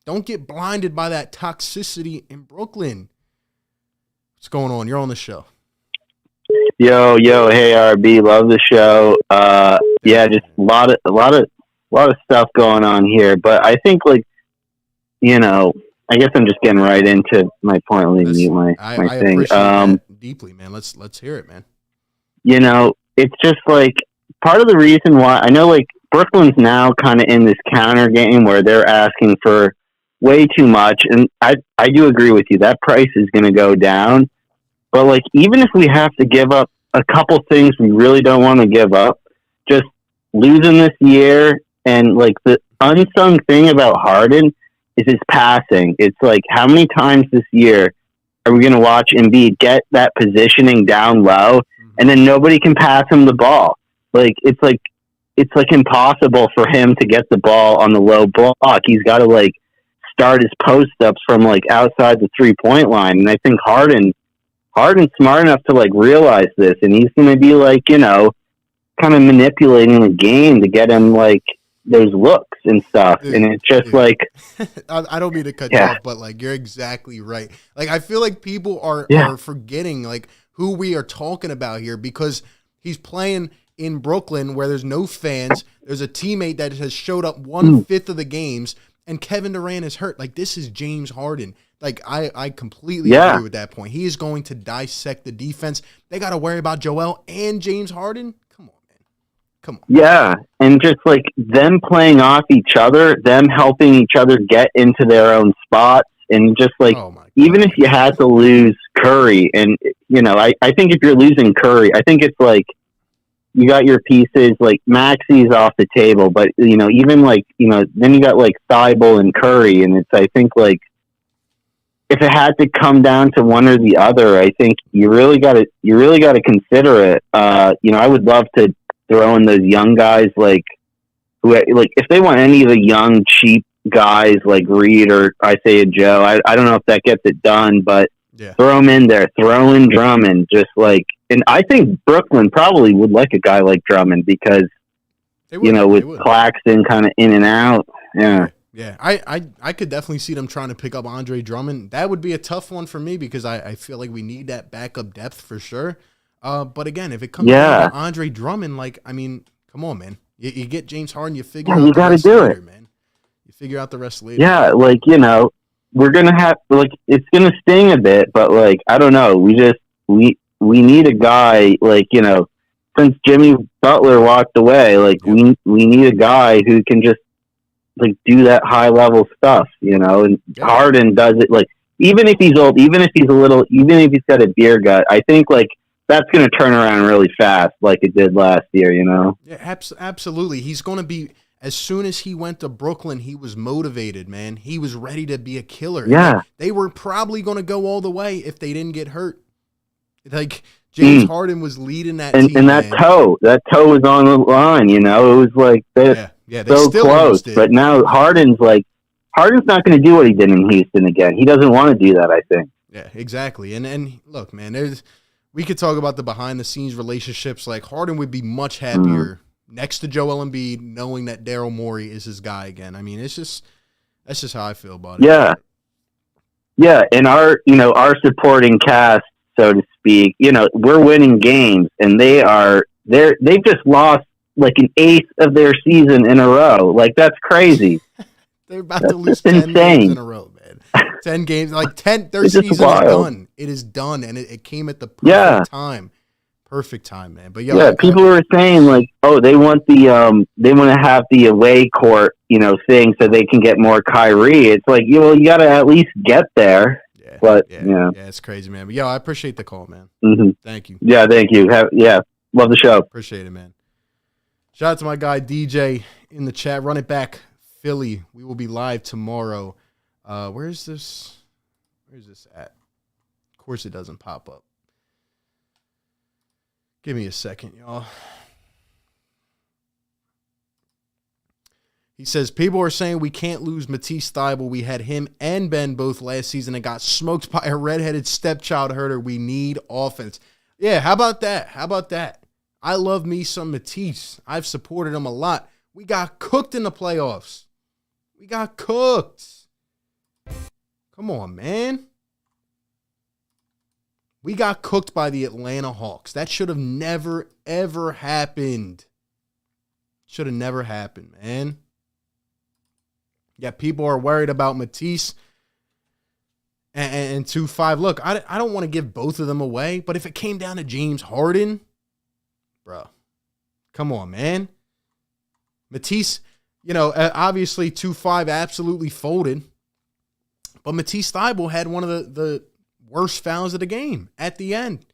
Don't get blinded by that toxicity in Brooklyn. What's going on? You're on the show. Yo, hey RB, love the show. Yeah, just a lot of stuff going on here, but I think I guess I'm just getting right into my point. Let me mute my thing. Appreciate that deeply, man. Let's hear it, man. It's just part of the reason why I know Brooklyn's now kind of in this counter game where they're asking for way too much, and I do agree with you. That price is going to go down. But even if we have to give up a couple things we really don't want to give up, just losing this year, and the unsung thing about Harden is his passing. It's how many times this year are we going to watch Embiid get that positioning down low, and then nobody can pass him the ball? Like it's like impossible for him to get the ball on the low block. He's got to like start his post ups from like outside the 3-point line. And I think Harden's smart enough to like realize this, and he's going to be like, you know, kind of manipulating the game to get him like those looks and stuff. Dude, and it's just like, I don't mean to cut you off, but like, you're exactly right. Like, I feel like people are forgetting like who we are talking about here, because he's playing in Brooklyn where there's no fans. There's a teammate that has showed up 1/5 of the games, and Kevin Durant is hurt. Like, this is James Harden. Like, I completely agree with that point. He is going to dissect the defense. They got to worry about Joel and James Harden. Come on, man. Come on. Yeah, and just like them playing off each other, them helping each other get into their own spots, and just like, even if you had to lose Curry, and, you know, I think if you're losing Curry, I think it's like, you got your pieces, like Maxi's off the table, but, you know, even like, you know, then you got like Thibault and Curry, and it's, I think like, if it had to come down to one or the other, I think you really got to consider it. You know, I would love to throw in those young guys, like, who, like, if they want any of the young, cheap guys like Reed or Isaiah Joe, I don't know if that gets it done, but throw them in there, throw in Drummond, just like, and I think Brooklyn probably would like a guy like Drummond, because, you know, with Claxton kind of in and out. Yeah. Yeah, I could definitely see them trying to pick up Andre Drummond. That would be a tough one for me, because I feel like we need that backup depth for sure. But again, if it comes down to Andre Drummond, like, I mean, come on, man. You get James Harden, you figure out you got to do it, man. You figure out the rest later. Yeah, like, you know, we're going to have, like, it's going to sting a bit, but, like, I don't know. We need a guy, like, you know, since Jimmy Butler walked away, like, we need a guy who can just, like, do that high level stuff, you know, and Harden does it, like, even if he's old, even if he's got a beer gut, I think, like, that's going to turn around really fast, like it did last year, you know? Yeah, absolutely. He's going to be, as soon as he went to Brooklyn, he was motivated, man. He was ready to be a killer. Yeah. They were probably going to go all the way if they didn't get hurt. Like, James Harden was leading that team, and that toe was on the line, you know? It was like, they so close. But now Harden's not going to do what he did in Houston again. He doesn't want to do that, I think. Yeah, exactly. And look, man, we could talk about the behind-the-scenes relationships. Like, Harden would be much happier next to Joel Embiid, knowing that Daryl Morey is his guy again. I mean, that's just how I feel about it. Yeah. Yeah, and our supporting cast, so to speak, you know, we're winning games, and they've just lost like an eighth of their season in a row. Like, that's crazy. They're about to lose 10 games in a row, man. 10 games, like 10. Their season is done. It is done, and it came at the perfect time. Perfect time, man. But people were saying like, oh, they want to have the away court, you know, thing so they can get more Kyrie. It's like, you got to at least get there. Yeah, but yeah, it's crazy, man. But I appreciate the call, man. Mm-hmm. Thank you. Yeah, thank you. Love the show. Appreciate it, man. Shout out to my guy DJ in the chat. Run it back, Philly. We will be live tomorrow. Where's this at? Of course it doesn't pop up. Give me a second, y'all. He says, people are saying we can't lose Matisse Thybulle. We had him and Ben both last season and got smoked by a redheaded stepchild herder. We need offense. Yeah, how about that? I love me some Matisse. I've supported him a lot. We got cooked in the playoffs. We got cooked. Come on, man. We got cooked by the Atlanta Hawks. That should have never, ever happened. Should have never happened, man. Yeah, people are worried about Matisse and 2-5. Look, I don't want to give both of them away, but if it came down to James Harden, bro, come on, man. Matisse, you know, obviously 2-5 absolutely folded, but Matisse Thybulle had one of the worst fouls of the game at the end.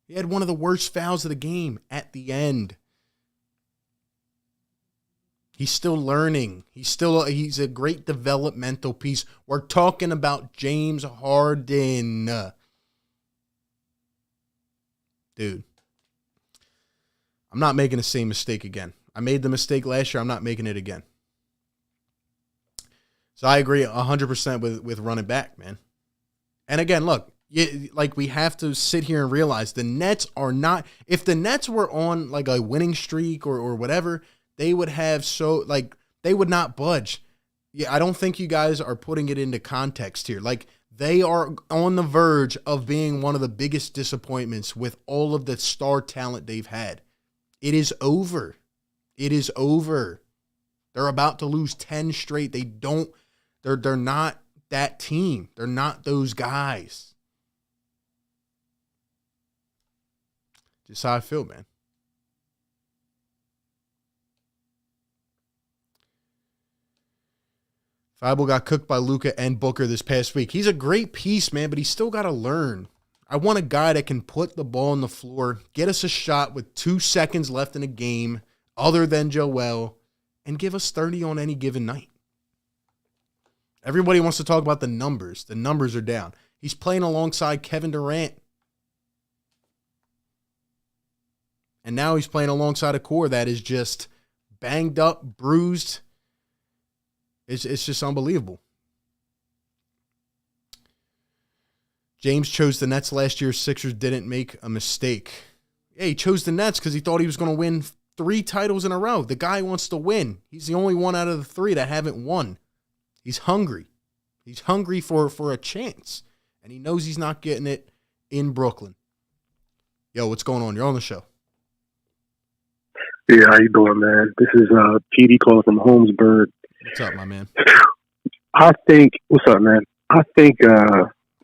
He had one of the worst fouls of the game at the end. He's still learning. He's a great developmental piece. We're talking about James Harden. Dude. I'm not making the same mistake again. I made the mistake last year. I'm not making it again. So I agree 100% with running back, man. And again, look, we have to sit here and realize the Nets are not – if the Nets were on like a winning streak or whatever, they would have they would not budge. Yeah, I don't think you guys are putting it into context here. Like, they are on the verge of being one of the biggest disappointments with all of the star talent they've had. It is over. It is over. They're about to lose 10 straight. They're not that team. They're not those guys. Just how I feel, man. Thibault got cooked by Luka and Booker this past week. He's a great piece, man, but he's still got to learn. I want a guy that can put the ball on the floor, get us a shot with 2 seconds left in a game, other than Joel, and give us 30 on any given night. Everybody wants to talk about the numbers. The numbers are down. He's playing alongside Kevin Durant. And now he's playing alongside a core that is just banged up, bruised. It's just unbelievable. James chose the Nets last year. Sixers didn't make a mistake. Yeah, he chose the Nets because he thought he was going to win 3 titles in a row. The guy wants to win. He's the only one out of the 3 that haven't won. He's hungry. He's hungry for a chance. And he knows he's not getting it in Brooklyn. Yo, what's going on? You're on the show. Yeah, how you doing, man? This is PD calling from Holmesburg. What's up, my man? What's up, man? I think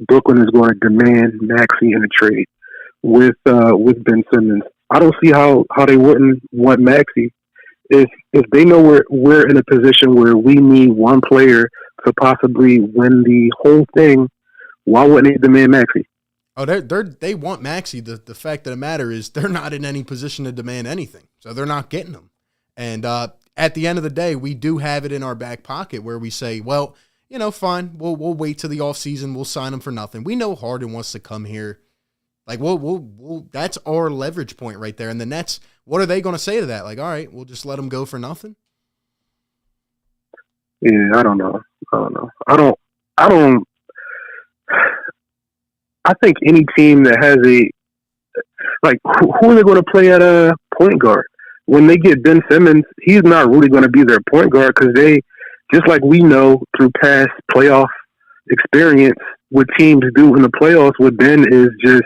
Brooklyn is going to demand Maxey in a trade with Ben Simmons. I don't see how they wouldn't want Maxey. If they know we're in a position where we need one player to possibly win the whole thing, why wouldn't they demand Maxey? Oh, they want Maxey. The fact of the matter is they're not in any position to demand anything, so they're not getting him. And at the end of the day, we do have it in our back pocket where we say, well, fine, we'll wait till the offseason. We'll sign him for nothing. We know Harden wants to come here. Like, we'll that's our leverage point right there. And the Nets, what are they going to say to that? Like, all right, we'll just let him go for nothing? Yeah, I don't know. I think any team that has who are they going to play at a point guard? When they get Ben Simmons, he's not really going to be their point guard because they, just like we know through past playoff experience, what teams do in the playoffs with Ben is just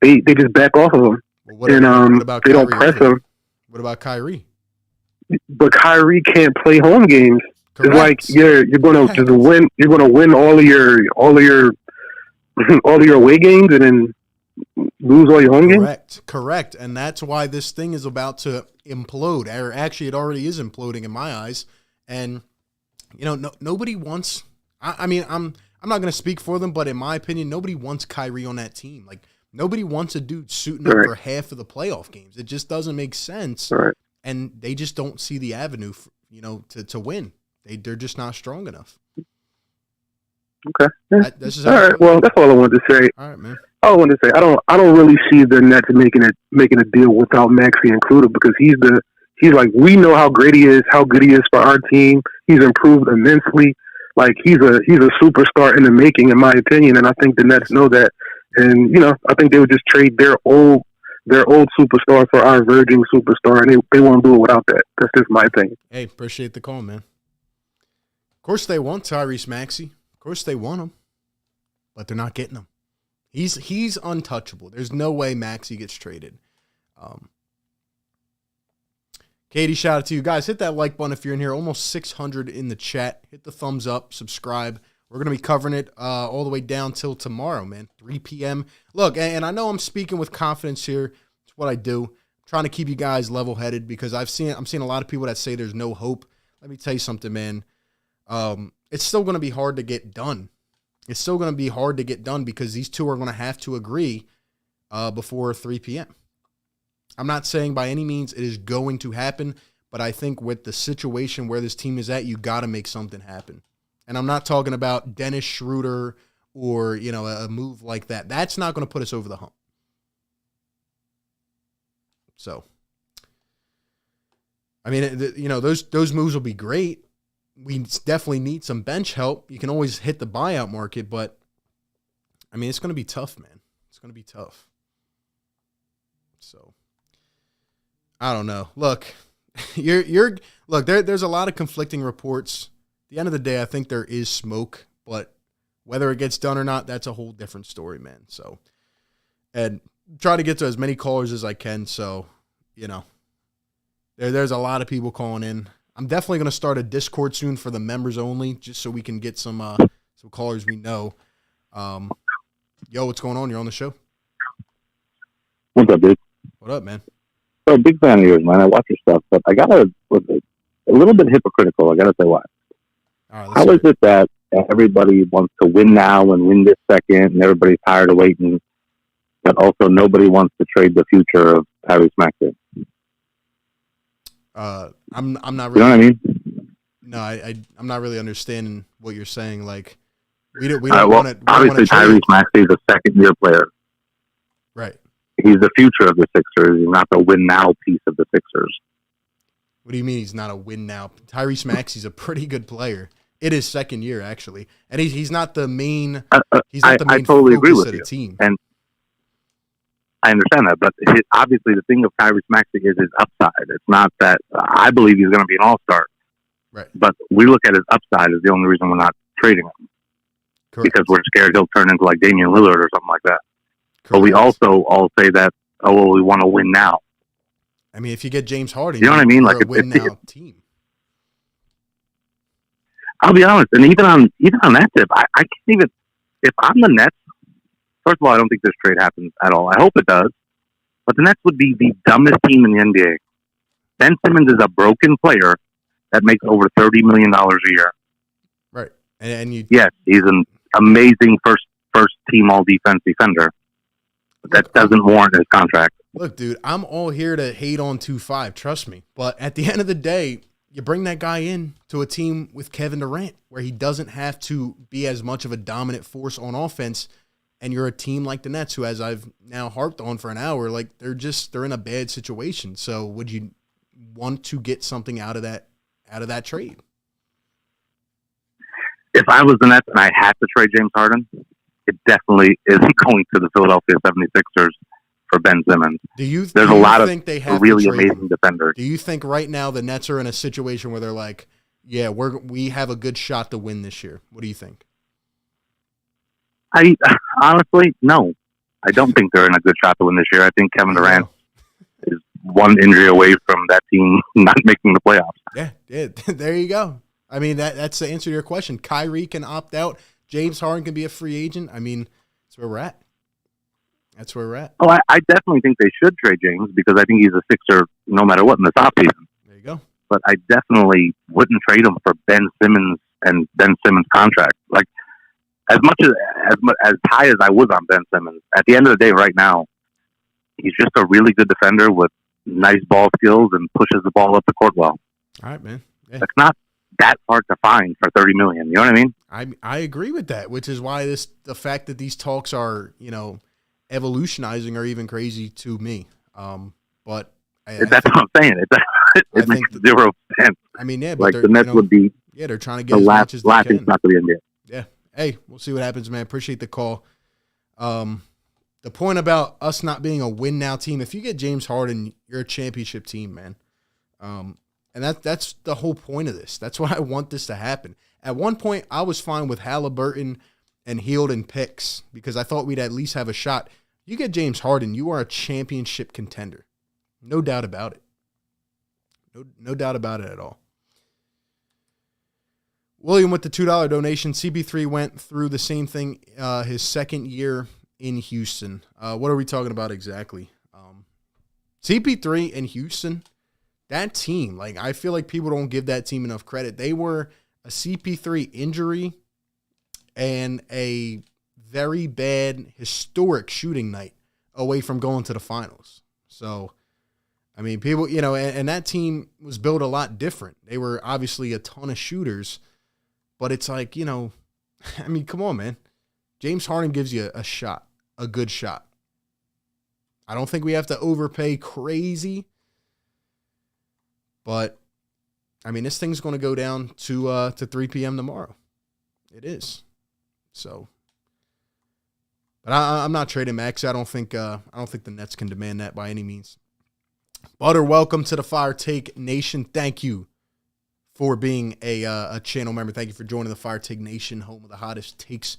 they just back off of him. Well, what about they don't press him. What about Kyrie? But Kyrie can't play home games. Correct. It's like you're going to just win. You're going to win all of your away games and then lose all your home games. Correct. And that's why this thing is about to implode. Or actually, it already is imploding in my eyes. And nobody wants. I mean, I'm not going to speak for them, but in my opinion, nobody wants Kyrie on that team. Like, nobody wants a dude suiting up for half of the playoff games. It just doesn't make sense. Right. And they just don't see the avenue, to win. They're just not strong enough. Okay. Yeah. All right. Well, that's all I wanted to say. All right, man. All I wanted to say, I don't really see the Nets making a deal without Maxey included because he's like, we know how great he is, how good he is for our team. He's improved immensely. Like, he's a superstar in the making, in my opinion, and I think the Nets know that. And I think they would just trade their old superstar for our virgin superstar, and they won't do it without that. That's just my opinion. Hey, appreciate the call, man. Of course they want Tyrese Maxey. Of course they want him, but they're not getting him. He's untouchable. There's no way Maxey gets traded. Katie, shout out to you guys. Hit that like button if you're in here. Almost 600 in the chat. Hit the thumbs up, subscribe. We're going to be covering it all the way down till tomorrow, man, 3 p.m. Look, and I know I'm speaking with confidence here. It's what I do. I'm trying to keep you guys level-headed because I'm seeing a lot of people that say there's no hope. Let me tell you something, man. It's still going to be hard to get done. It's still going to be hard to get done because these two are going to have to agree before 3 p.m. I'm not saying by any means it is going to happen, but I think with the situation where this team is at, you got to make something happen. And I'm not talking about Dennis Schroeder or, a move like that. That's not going to put us over the hump. So, I mean, those moves will be great. We definitely need some bench help. You can always hit the buyout market, but I mean, it's going to be tough, man. It's going to be tough. So, I don't know. Look, there's a lot of conflicting reports. At the end of the day, I think there is smoke, but whether it gets done or not, that's a whole different story, man. So, and try to get to as many callers as I can. So, there's a lot of people calling in. I'm definitely going to start a Discord soon for the members only, just so we can get some callers we know. Yo, what's going on? You're on the show. What's up, dude? What up, man? So, big fan of yours, man. I watch your stuff, but I gotta a little bit hypocritical. I gotta say why. All right, how is it that everybody wants to win now and win this second, and everybody's tired of waiting, but also nobody wants to trade the future of Tyrese Maxey? I'm not really. You know what I mean? No, I'm not really understanding what you're saying. Like, we don't want to. Obviously, Tyrese Maxey is a second-year player. Right. He's the future of the Sixers. He's not the win-now piece of the Sixers. What do you mean he's not a win-now? Tyrese Maxey's a pretty good player. It is second year, actually. And he's not the main he's not the main I totally agree with of you. the team. And I understand that. But obviously the thing of Tyrese Maxey is his upside. It's not that I believe he's going to be an all-star. Right. But we look at his upside as the only reason we're not trading him. Correct. Because we're scared he'll turn into like Damian Lillard or something like that. Correct. But we also all say that, we want to win now. I mean, if you get James Harden, you know what I mean? Like a win-now team. I'll be honest, and even on that tip, I can't even. If I'm the Nets, first of all, I don't think this trade happens at all. I hope it does, but the Nets would be the dumbest team in the NBA. Ben Simmons is a broken player that makes over $30 million a year. Right, and yes, he's an amazing first team all defense defender. That doesn't warrant his contract. Look, dude, I'm all here to hate on 2-5, trust me. But at the end of the day, you bring that guy in to a team with Kevin Durant where he doesn't have to be as much of a dominant force on offense, and you're a team like the Nets who, as I've now harped on for an hour, like they're in a bad situation. So would you want to get something out of that trade? If I was the Nets and I had to trade James Harden, it definitely isn't going to the Philadelphia 76ers for Ben Simmons. There's a lot of really amazing defenders. Do you think right now the Nets are in a situation where they're like, yeah, we have a good shot to win this year? What do you think? I honestly, no. I don't think they're in a good shot to win this year. I think Kevin Durant is one injury away from that team not making the playoffs. Yeah, there you go. I mean, that's the answer to your question. Kyrie can opt out. James Harden can be a free agent. I mean, that's where we're at. Oh, I definitely think they should trade James because I think he's a Sixer no matter what in this offseason. There you go. But I definitely wouldn't trade him for Ben Simmons and Ben Simmons' contract. Like, as high as I was on Ben Simmons, at the end of the day right now, he's just a really good defender with nice ball skills and pushes the ball up the court well. All right, man. Yeah. It's not that hard to find for $30 million. You know what I mean? I agree with that, which is why the fact that these talks are, evolutionizing are even crazy to me. But that's what I'm saying. It makes zero sense. I mean, yeah, but like the Nets would be. Yeah, they're trying to get as much as they can. Not to the NBA. Yeah. Hey, we'll see what happens, man. Appreciate the call. The point about us not being a win now team, if you get James Harden, you're a championship team, man. And that's the whole point of this. That's why I want this to happen. At one point, I was fine with Halliburton and Hield and picks because I thought we'd at least have a shot. You get James Harden, you are a championship contender. No doubt about it. No doubt about it at all. William with the $2 donation. CP3 went through the same thing his second year in Houston. What are we talking about exactly? CP3 in Houston, that team, like I feel like people don't give that team enough credit. They were a CP3 injury and a very bad historic shooting night away from going to the finals. So, I mean, people, and that team was built a lot different. They were obviously a ton of shooters, but it's like, I mean, come on, man. James Harden gives you a shot, a good shot. I don't think we have to overpay crazy. But, I mean, this thing's going to go down to 3 p.m. tomorrow. It is. So, but I'm not trading Max. I don't think the Nets can demand that by any means. Butter, welcome to the Fire Take Nation. Thank you for being a channel member. Thank you for joining the Fire Take Nation, home of the hottest takes,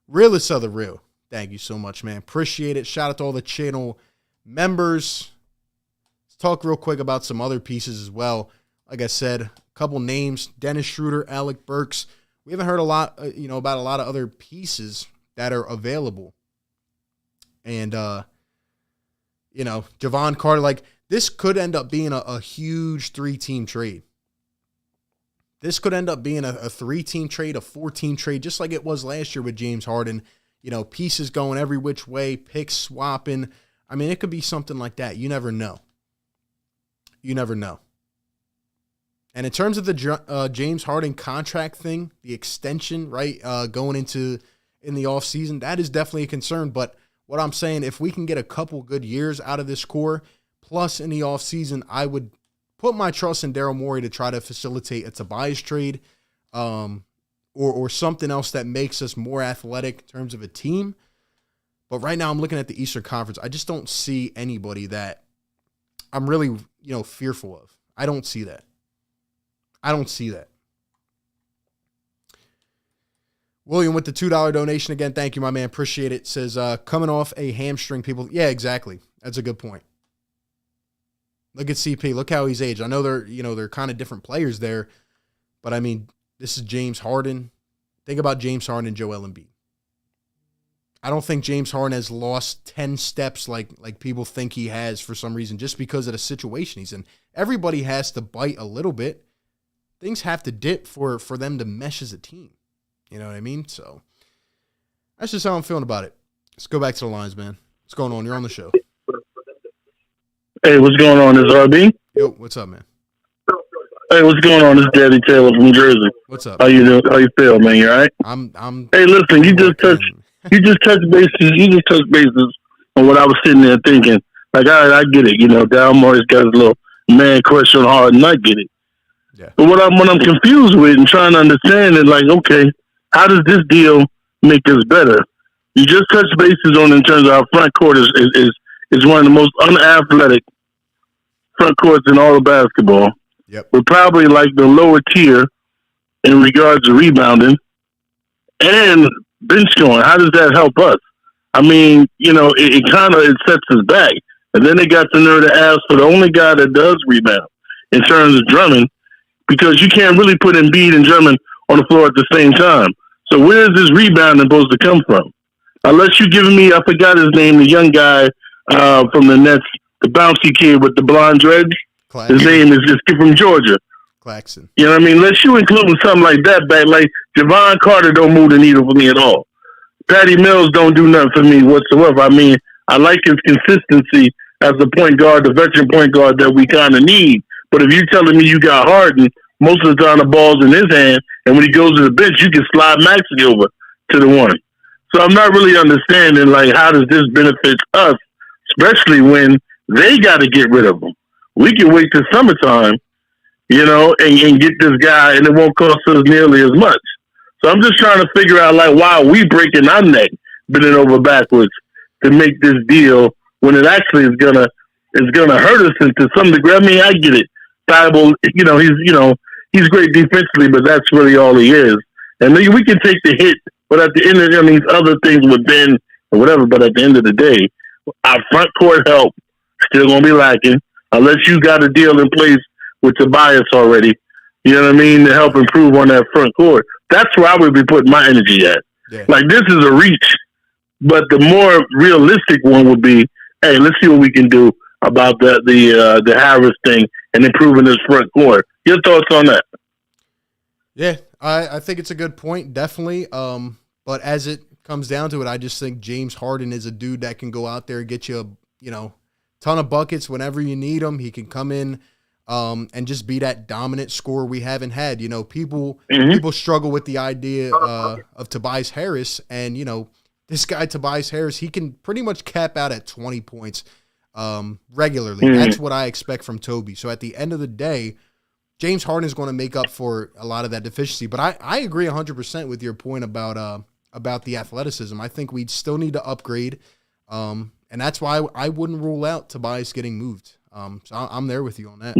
realest of the real. Thank you so much, man. Appreciate it. Shout out to all the channel members. Let's talk real quick about some other pieces as well. Like I said, a couple names: Dennis Schroeder, Alec Burks. We haven't heard a lot, about a lot of other pieces that are available. And, Javon Carter, like, this could end up being a huge 3-team trade. This could end up being a 3-team trade, a 4-team trade, just like it was last year with James Harden. Pieces going every which way, picks swapping. I mean, it could be something like that. You never know. You never know. And in terms of the James Harden contract thing, the extension, right, going in the offseason, that is definitely a concern. But what I'm saying, if we can get a couple good years out of this core, plus in the offseason, I would put my trust in Daryl Morey to try to facilitate a Tobias trade or something else that makes us more athletic in terms of a team. But right now I'm looking at the Eastern Conference. I just don't see anybody that I'm really, fearful of. I don't see that. William with the $2 donation again. Thank you, my man. Appreciate it. Says, coming off a hamstring, people. Yeah, exactly. That's a good point. Look at CP. Look how he's aged. I know they're kind of different players there, but I mean, this is James Harden. Think about James Harden and Joel Embiid. I don't think James Harden has lost 10 steps like people think he has for some reason, just because of the situation he's in. Everybody has to bite a little bit. Things have to dip for them to mesh as a team. You know what I mean? So that's just how I'm feeling about it. Let's go back to the lines, man. What's going on? You're on the show. Hey, what's going on? This is RB? Yo, what's up, man? Hey, what's going on? This is Daddy Taylor from Jersey. What's up? How you doing? How you feel, man? You all right? I'm Hey, listen, you just touched bases on what I was sitting there thinking. Like, all right, I get it. Daryl Morey's got his little man crush on Harden. I get it. Yeah. But what I'm confused with and trying to understand is, like, okay, how does this deal make us better? You just touched bases on in terms of our front court is one of the most unathletic front courts in all of basketball. Yep. We're probably like the lower tier in regards to rebounding and bench scoring. How does that help us? I mean, it kind of sets us back. And then they got the nerve to ask for the only guy that does rebound in terms of Drummond, because you can't really put Embiid and Drummond on the floor at the same time. So where is this rebounding supposed to come from? Unless you're giving me, I forgot his name, the young guy from the Nets, the bouncy kid with the blonde dreads. Claxton. His name is just from Georgia. Claxton. You know what I mean? Unless you include something like that back, like Javon Carter don't move the needle for me at all. Patty Mills don't do nothing for me whatsoever. I mean, I like his consistency as the point guard, the veteran point guard that we kind of need. But if you're telling me you got Harden, most of the time the ball's in his hand, and when he goes to the bench, you can slide Maxey over to the one. So I'm not really understanding, like, how does this benefit us, especially when they got to get rid of him. We can wait till summertime, and get this guy, and it won't cost us nearly as much. So I'm just trying to figure out, like, why are we breaking our neck, bending over backwards to make this deal when it actually is gonna hurt us to some degree. I mean, I get it. Thibault, he's great defensively, but that's really all he is. And we can take the hit, but at the end of these other things with Ben or whatever, but at the end of the day, our front court help still gonna be lacking unless you got a deal in place with Tobias already. You know what I mean? To help improve on that front court. That's where I would be putting my energy at. Yeah. Like, this is a reach, but the more realistic one would be, hey, let's see what we can do about the Harris thing and improving this front court. Your thoughts on that? Yeah, I think it's a good point, definitely. But as it comes down to it, I just think James Harden is a dude that can go out there and get you a ton of buckets whenever you need them. He can come in and just be that dominant scorer we haven't had. People struggle with the idea of Tobias Harris, and this guy Tobias Harris, he can pretty much cap out at 20 points. regularly. That's what I expect from Toby. So at the end of the day, James Harden is going to make up for a lot of that deficiency. But I agree 100% with your point about the athleticism. I think we'd still need to upgrade, and that's why I wouldn't rule out Tobias getting moved. So I'm there with you on that.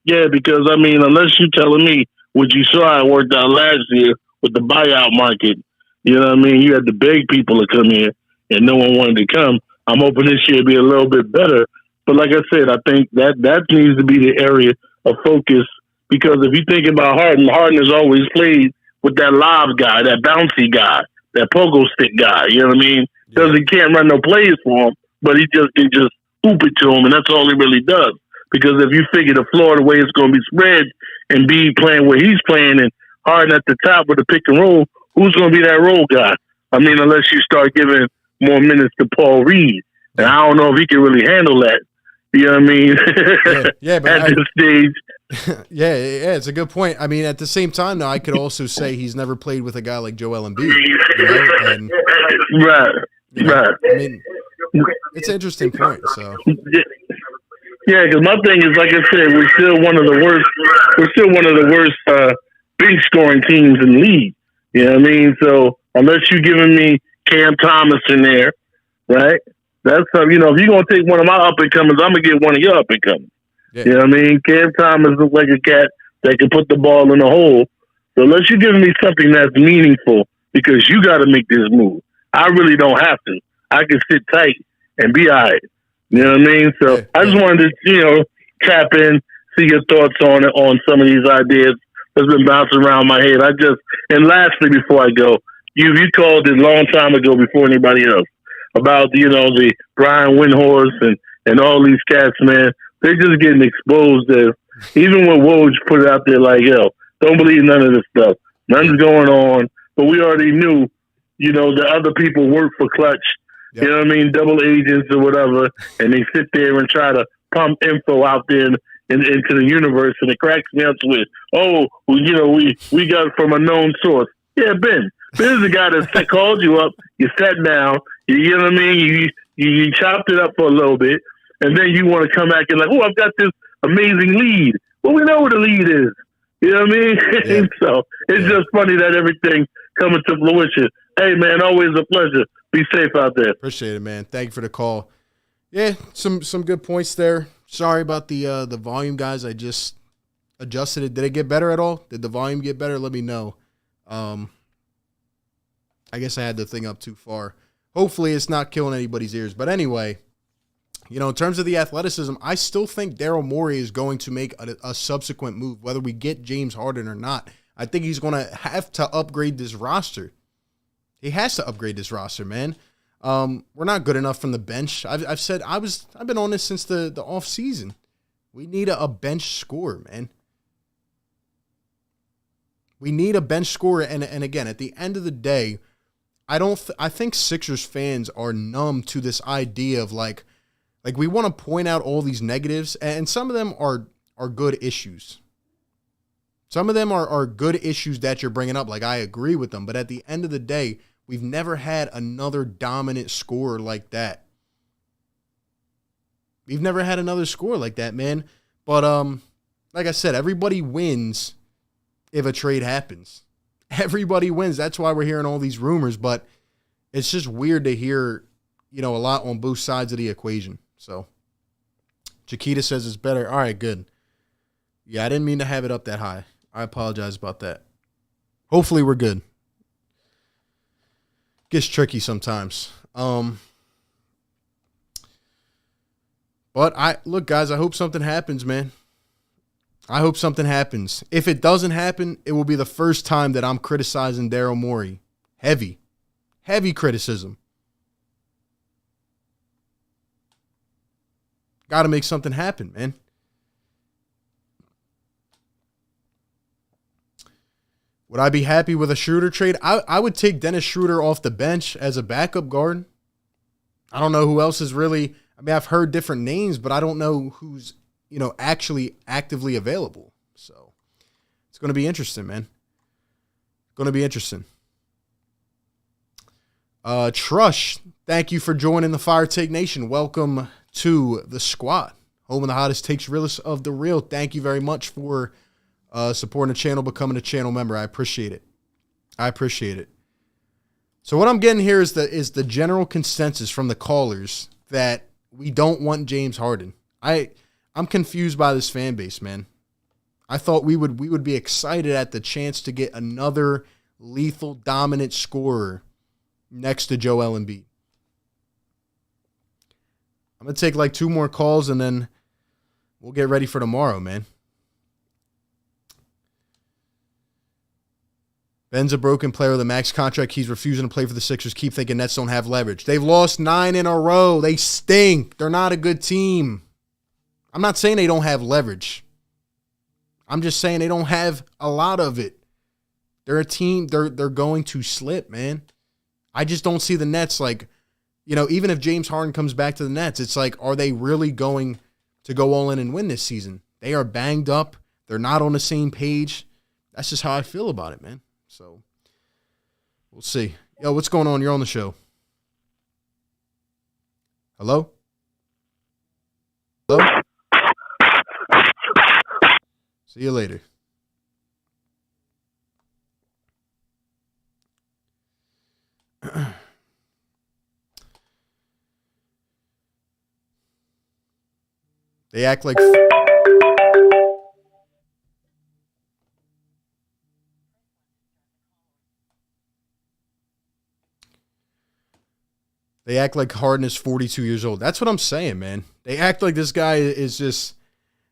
Yeah, because I mean, unless you're telling me what you saw I worked out last year with the buyout market, you know what I mean? You had to beg people to come here, and no one wanted to come. I'm hoping this year be a little bit better. But like I said, I think that needs to be the area of focus, because if you think about Harden has always played with that live guy, that bouncy guy, that pogo stick guy. You know what I mean? Can't run no plays for him, but he just can just hoop it to him, and that's all he really does. Because if you figure the floor the way it's going to be spread and be playing where he's playing and Harden at the top with the pick and roll, who's going to be that role guy? I mean, unless you start giving more minutes to Paul Reed, and I don't know if he can really handle that. You know what I mean? But at this stage. Yeah, it's a good point. I mean, at the same time, though, I could also say he's never played with a guy like Joel Embiid. Right. I mean, it's an interesting point. So. Yeah, because my thing is, like I said, we're still one of the worst big scoring teams in the league. You know what I mean? So unless you're giving me Cam Thomas in there, right? That's if you're gonna take one of my up and comers, I'm gonna get one of your up and comers. Yeah. You know what I mean? Cam Thomas looks like a cat that can put the ball in the hole. So unless you're giving me something that's meaningful, because you got to make this move, I really don't have to. I can sit tight and be all right. You know what I mean? So I just wanted to, tap in, see your thoughts on some of these ideas that's been bouncing around my head. And lastly, before I go, you called it a long time ago before anybody else about, the Brian Windhorst and all these cats, man. They're just getting exposed as, even when Woj put it out there like, don't believe none of this stuff. Nothing's going on. But we already knew, the other people work for Clutch. Yep. You know what I mean? Double agents or whatever. And they sit there and try to pump info out there into the universe. And it cracks me up with, we got it from a known source. Yeah, Ben. Ben is the guy that called you up. You sat down. You know what I mean? You chopped it up for a little bit. And then you want to come back and like, I've got this amazing lead. Well, we know what the lead is. You know what I mean? Yeah. So it's just funny that everything coming to fruition. Hey, man, always a pleasure. Be safe out there. Appreciate it, man. Thank you for the call. Yeah, some good points there. Sorry about the volume, guys. I just adjusted it. Did it get better at all? Did the volume get better? Let me know. I guess I had the thing up too far. Hopefully it's not killing anybody's ears. But anyway, in terms of the athleticism, I still think Daryl Morey is going to make a subsequent move, whether we get James Harden or not. I think he's going to have to upgrade this roster. He has to upgrade this roster, man. We're not good enough from the bench. I've said I've been on this since the off season. We need a bench scorer, man. We need a bench scorer, and again, at the end of the day, I think Sixers fans are numb to this idea of like we want to point out all these negatives, and some of them are good issues. Some of them are good issues that you're bringing up. Like, I agree with them, but at the end of the day, we've never had another dominant scorer like that. We've never had another scorer like that, man. But like I said, everybody wins if a trade happens. Everybody wins. That's why we're hearing all these rumors, but it's just weird to hear, a lot on both sides of the equation. So Chiquita says it's better. All right, good. Yeah, I didn't mean to have it up that high. I apologize about that. Hopefully we're good. Gets tricky sometimes. But look, guys, I hope something happens, man. I hope something happens. If it doesn't happen, it will be the first time that I'm criticizing Daryl Morey. Heavy criticism. Got to make something happen, man. Would I be happy with a Schroeder trade? I would take Dennis Schroeder off the bench as a backup guard. I don't know who else is really. I mean, I've heard different names, but I don't know who's, actually actively available. So it's going to be interesting, man. Going to be interesting. Trush, thank you for joining the Fire Take Nation. Welcome to the squad. Home of the hottest takes, realest of the real. Thank you very much for supporting the channel, becoming a channel member. I appreciate it. So what I'm getting here is the general consensus from the callers that we don't want James Harden. I'm confused by this fan base, man. I thought we would be excited at the chance to get another lethal, dominant scorer next to Joel Embiid. I'm going to take like 2 more calls and then we'll get ready for tomorrow, man. Ben's a broken player with a max contract. He's refusing to play for the Sixers. Keep thinking Nets don't have leverage. They've lost 9 in a row. They stink. They're not a good team. I'm not saying they don't have leverage. I'm just saying they don't have a lot of it. They're a team. They're going to slip, man. I just don't see the Nets like, even if James Harden comes back to the Nets, it's like, are they really going to go all in and win this season? They are banged up. They're not on the same page. That's just how I feel about it, man. So we'll see. Yo, what's going on? You're on the show. Hello? Hello? See you later. They act like Harden is 42 years old. That's what I'm saying, man. They act like this guy is just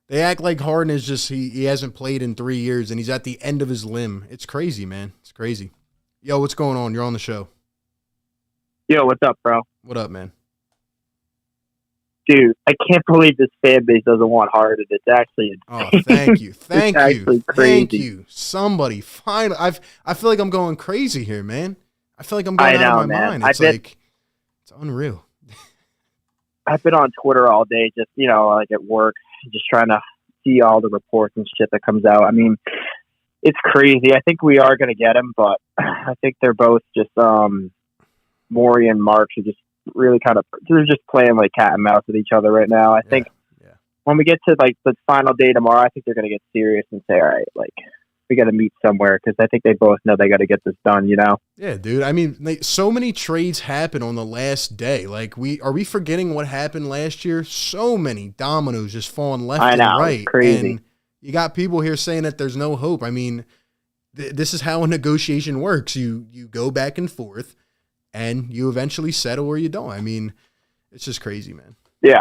they act like Harden is just he hasn't played in 3 years and he's at the end of his limb. It's crazy, man. It's crazy. Yo, what's going on? You're on the show. Yo, what's up, bro? What up, man? Dude, I can't believe this fan base doesn't want Harden. It's actually insane. Oh, thank you. Thank you. Crazy. Thank you. Somebody finally. I feel like I'm going crazy here, man. I feel like I'm going out of my mind. It's it's unreal. I've been on Twitter all day, just, like at work, just trying to see all the reports and shit that comes out. I mean, it's crazy. I think we are going to get him, but I think they're both just, Morey and Marks are just really they're just playing like cat and mouse with each other right now. I think when we get to like the final day tomorrow, I think they're going to get serious and say, all right, like we got to meet somewhere, because I think they both know they got to get this done, Yeah, dude. I mean, so many trades happen on the last day. Like, are we forgetting what happened last year? So many dominoes just falling left and right. It's crazy. And you got people here saying that there's no hope. I mean, this is how a negotiation works. You go back and forth, and you eventually settle or you don't. I mean, it's just crazy, man. Yeah.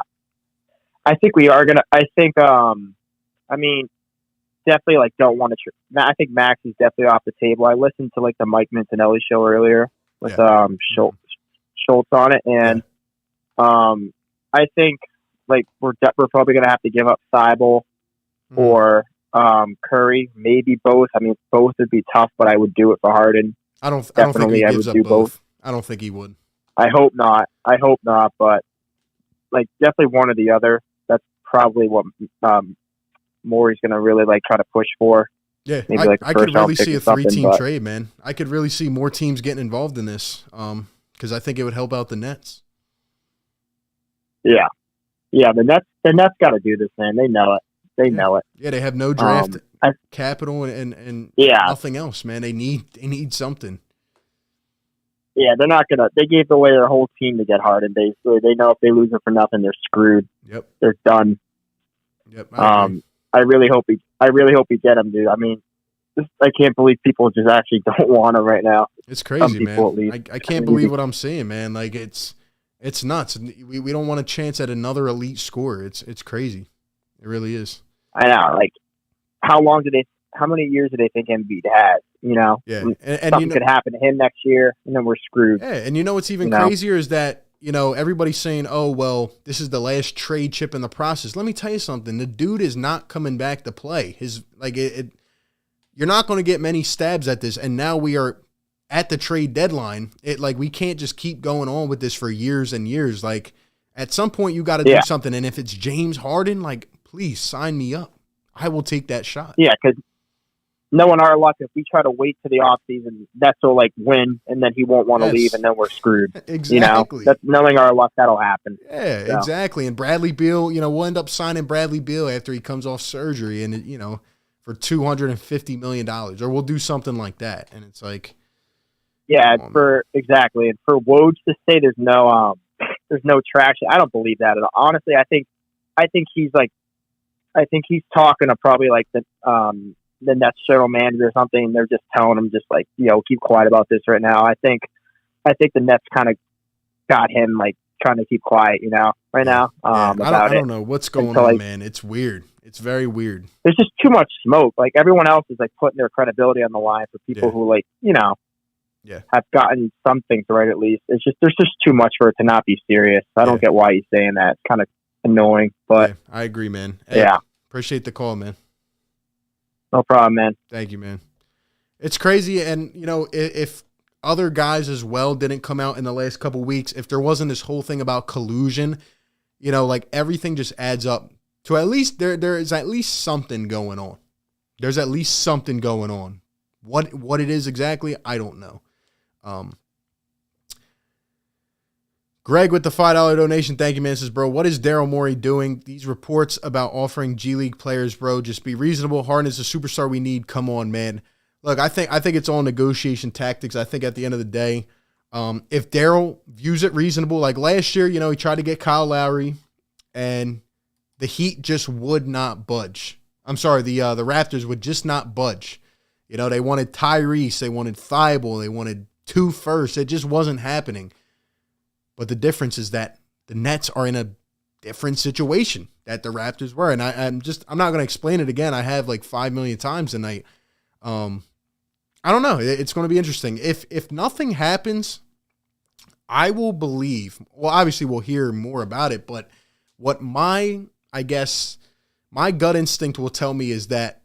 I think we are going to – definitely don't want to I think Max is definitely off the table. I listened to the Mike Mintonelli show earlier with Schultz on it, and I think we're probably going to have to give up Thibault or Curry, maybe both. I mean, both would be tough, but I would do it for Harden. I don't think he gives up both. I don't think he would. I hope not, but definitely one or the other. That's probably what Morey's going to really try to push for. Yeah, maybe I could really see a 3-team trade, man. I could really see more teams getting involved in this because I think it would help out the Nets. Yeah, the Nets got to do this, man. They know it. They know it. Yeah, they have no draft capital and nothing else, man. They need something. Yeah, they're not gonna. They gave away their whole team to get Harden. Basically, they know if they lose him for nothing, they're screwed. Yep, they're done. Yep. I really hope we get him, dude. I mean, I can't believe people just actually don't want him right now. It's crazy, man. I can't believe what I'm seeing, man. It's nuts. We don't want a chance at another elite scorer. It's crazy. It really is. I know. How many years do they think Embiid has? Yeah, and something could happen to him next year, and then we're screwed. Yeah, and what's even crazier is that everybody's saying, "Oh, well, this is the last trade chip in the process." Let me tell you something: the dude is not coming back to play. You're not going to get many stabs at this, and now we are at the trade deadline. We can't just keep going on with this for years and years. At some point, you got to do something. And if it's James Harden, please sign me up. I will take that shot. Yeah, because knowing our luck, if we try to wait to the off season, Nets will like win, and then he won't want to leave, and then we're screwed. Exactly. You know, that's knowing our luck, that'll happen. Yeah, so. Exactly. And Bradley Beal, you know, we'll end up signing Bradley Beal after he comes off surgery, and you know, for $250 million, or we'll do something like that. And it's like, yeah, exactly. And for Woj to say there's no traction, I don't believe that at all. Honestly, I think he's talking to probably like the Nets general manager or something, and they're just telling him just like, you know, keep quiet about this right now. I think the Nets kind of got him like trying to keep quiet, you know, right now. I don't know what's going on, like, man. It's weird. It's very weird. There's just too much smoke. Like everyone else is like putting their credibility on the line for people who like, you know, have gotten some things right at least. It's just there's just too much for it to not be serious. I don't get why he's saying that. It's kind of annoying, but I agree, man. Hey, appreciate the call, man. No problem, man. Thank you, man. It's crazy, and you know, if other guys as well didn't come out in the last couple weeks, if there wasn't this whole thing about collusion, you know, like everything just adds up to at least there is at least something going on. There's at least something going on. What it is exactly, I don't know. Greg with the $5 donation. Thank you, man. Says, bro, what is Daryl Morey doing? These reports about offering G League players, bro, just be reasonable. Harden is the superstar we need. Come on, man. Look, I think it's all negotiation tactics. I think at the end of the day, if Daryl views it reasonable, like last year, you know, he tried to get Kyle Lowry, and the Heat just would not budge. I'm sorry, the Raptors would just not budge. You know, they wanted Tyrese, they wanted Thibault, they wanted 2 firsts. It just wasn't happening. But the difference is that the Nets are in a different situation that the Raptors were. And I'm not going to explain it again. I have like 5 million times tonight. I don't know. It's going to be interesting. If nothing happens, I will believe, well, obviously we'll hear more about it, but what my gut instinct will tell me is that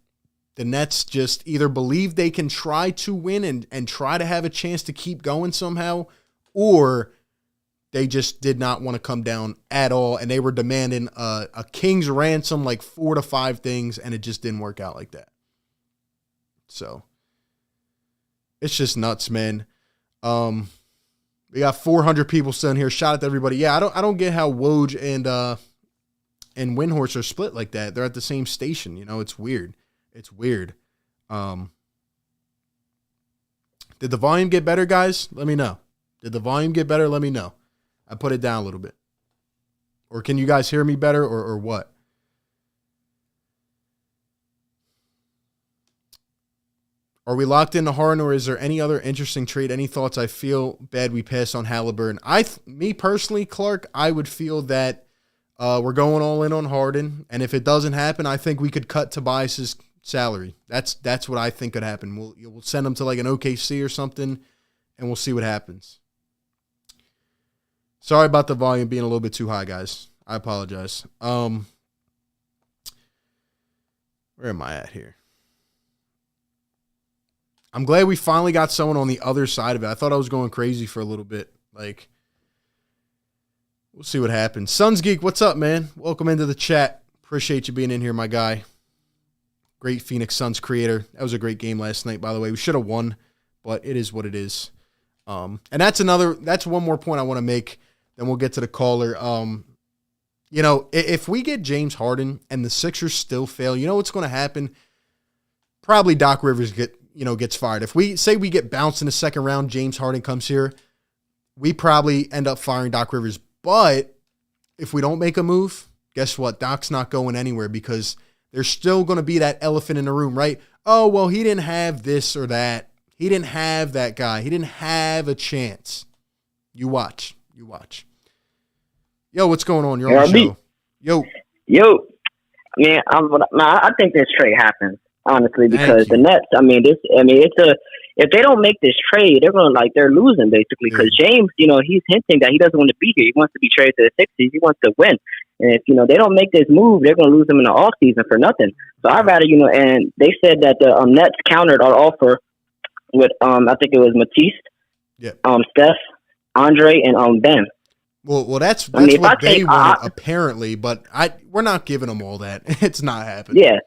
the Nets just either believe they can try to win and try to have a chance to keep going somehow, or they just did not want to come down at all, and they were demanding a king's ransom, like 4 to 5 things, and it just didn't work out like that. So it's just nuts, man. We got 400 people still in here. Shout out to everybody. Yeah, I don't get how Woj and Windhorst are split like that. They're at the same station. You know, it's weird. It's weird. Did the volume get better, guys? Let me know. Did the volume get better? Let me know. I put it down a little bit. Or can you guys hear me better or what? Are we locked into Harden, or is there any other interesting trade? Any thoughts? I feel bad we passed on Halliburton. Me personally, Clark, I would feel that we're going all in on Harden, and if it doesn't happen, I think we could cut Tobias's salary. That's what I think could happen. We'll send him to like an OKC or something, and we'll see what happens. Sorry about the volume being a little bit too high, guys. I apologize. Where am I at here? I'm glad we finally got someone on the other side of it. I thought I was going crazy for a little bit. Like, we'll see what happens. Suns Geek, what's up, man? Welcome into the chat. Appreciate you being in here, my guy. Great Phoenix Suns creator. That was a great game last night, by the way. We should have won, but it is what it is. And that's one more point I want to make. Then we'll get to the caller. You know, if we get James Harden and the Sixers still fail, you know what's going to happen? Probably Doc Rivers gets fired. If we say we get bounced in the second round, James Harden comes here, we probably end up firing Doc Rivers. But if we don't make a move, guess what? Doc's not going anywhere because there's still going to be that elephant in the room, right? Oh, well, he didn't have this or that. He didn't have that guy. He didn't have a chance. You watch. Yo, what's going on? You're on the show. Yo. Man, I think this trade happens, honestly, because the Nets, if they don't make this trade, they're losing basically because James, he's hinting that he doesn't want to be here. He wants to be traded to the Sixers. He wants to win. And if, they don't make this move, they're going to lose him in the offseason for nothing. So I'd rather, and they said that the Nets countered our offer with, I think it was Matisse, Steph, Andre, and Ben. Well, that's what they want, apparently, but we're not giving them all that. It's not happening. Yeah.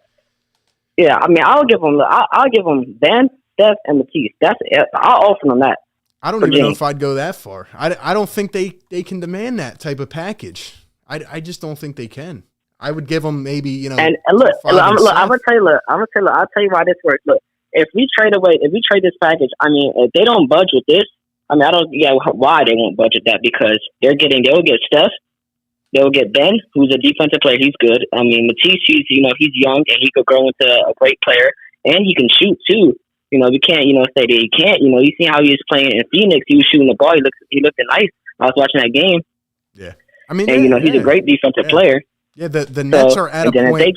Yeah, I mean, I'll give them Ben, Steph, and Matisse. That's it. I'll offer them that. I don't even know if I'd go that far. I don't think they can demand that type of package. I just don't think they can. I would give them maybe, you know. And look, I'm gonna tell you. I'll tell you why this works. Look, if we trade this package, I mean, if they don't budge with this, I mean, I don't get why they won't budget that, because they'll get Steph, they'll get Ben, who's a defensive player. He's good. I mean, Matisse, he's young and he could grow into a great player, and he can shoot too. You know, we can't, say that he can't. You know, you see how he was playing in Phoenix. He was shooting the ball. He looked nice. I was watching that game. Yeah, I mean, and he's a great defensive player. Yeah, the Nets are at a point.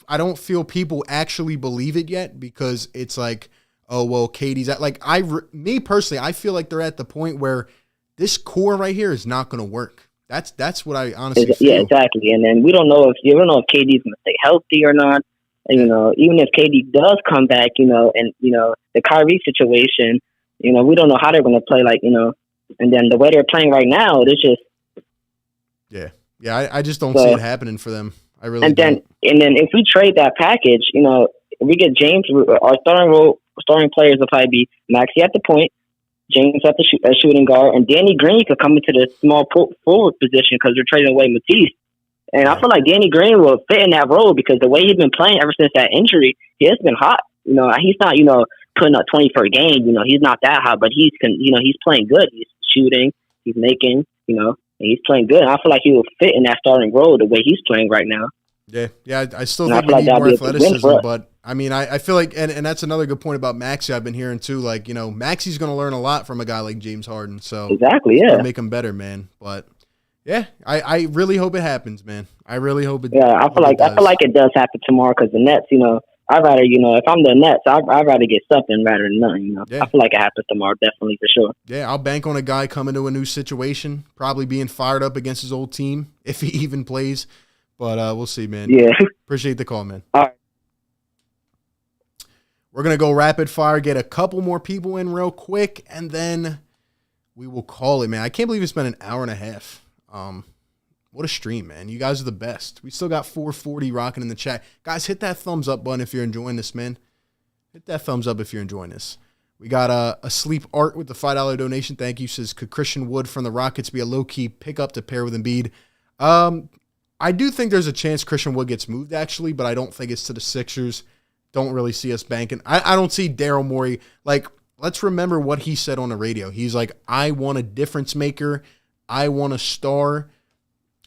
I don't feel people actually believe it yet, because it's like, oh well, Katie's at me personally, I feel like they're at the point where this core right here is not going to work. That's what I honestly feel. Yeah, exactly. And then we don't know if KD's going to stay healthy or not. And, even if KD does come back, and the Kyrie situation, we don't know how they're going to play. And then the way they're playing right now, it's just. Yeah, I just don't see it happening for them. I really don't. And then if we trade that package, if we get James, our starting players will probably be Maxey at the point, James at the shooting guard, and Danny Green could come into the small forward position because they're trading away Matisse. And I feel like Danny Green will fit in that role, because the way he's been playing ever since that injury, he has been hot. He's not, putting up 20 per game. He's not that hot, but he's playing good. He's shooting, he's making, and he's playing good. And I feel like he will fit in that starting role the way he's playing right now. Yeah, I still think we need more athleticism, but I mean, I feel like, and that's another good point about Maxey I've been hearing too. Like, Maxey's going to learn a lot from a guy like James Harden. So exactly, yeah, make him better, man. But yeah, I really hope it happens, man. I really hope it. Yeah, I feel like it does happen tomorrow, because the Nets, I'd rather, if I'm the Nets, I'd rather get something rather than nothing. I feel like it happens tomorrow, definitely, for sure. Yeah, I'll bank on a guy coming to a new situation, probably being fired up against his old team, if he even plays. But we'll see, man. Yeah. Appreciate the call, man. All right. We're going to go rapid fire, get a couple more people in real quick, and then we will call it, man. I can't believe it's been an hour and a half. What a stream, man. You guys are the best. We still got 440 rocking in the chat. Guys, hit that thumbs up button if you're enjoying this, man. Hit that thumbs up if you're enjoying this. We got a Sleep Art with the $5 donation. Thank you. Says, could Christian Wood from the Rockets be a low-key pickup to pair with Embiid? I do think there's a chance Christian Wood gets moved, actually, but I don't think it's to the Sixers. Don't really see us banking. I don't see Daryl Morey. Let's remember what he said on the radio. He's like, I want a difference maker. I want a star.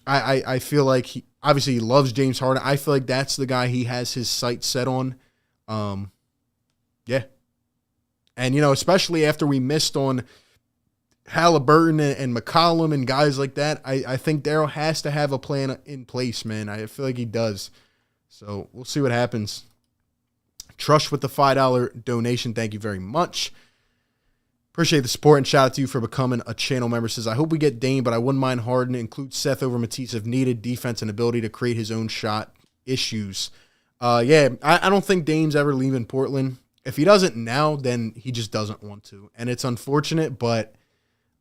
I feel like he loves James Harden. I feel like that's the guy he has his sights set on. Yeah. And, especially after we missed on Halliburton and McCollum and guys like that, I think Daryl has to have a plan in place, man. I feel like he does. So we'll see what happens. Trush with the $5 donation. Thank you very much. Appreciate the support, and shout out to you for becoming a channel member. Says, I hope we get Dame, but I wouldn't mind Harden. Include Seth over Matisse if needed. Defense and ability to create his own shot issues. I don't think Dame's ever leaving Portland. If he doesn't now, then he just doesn't want to. And it's unfortunate, but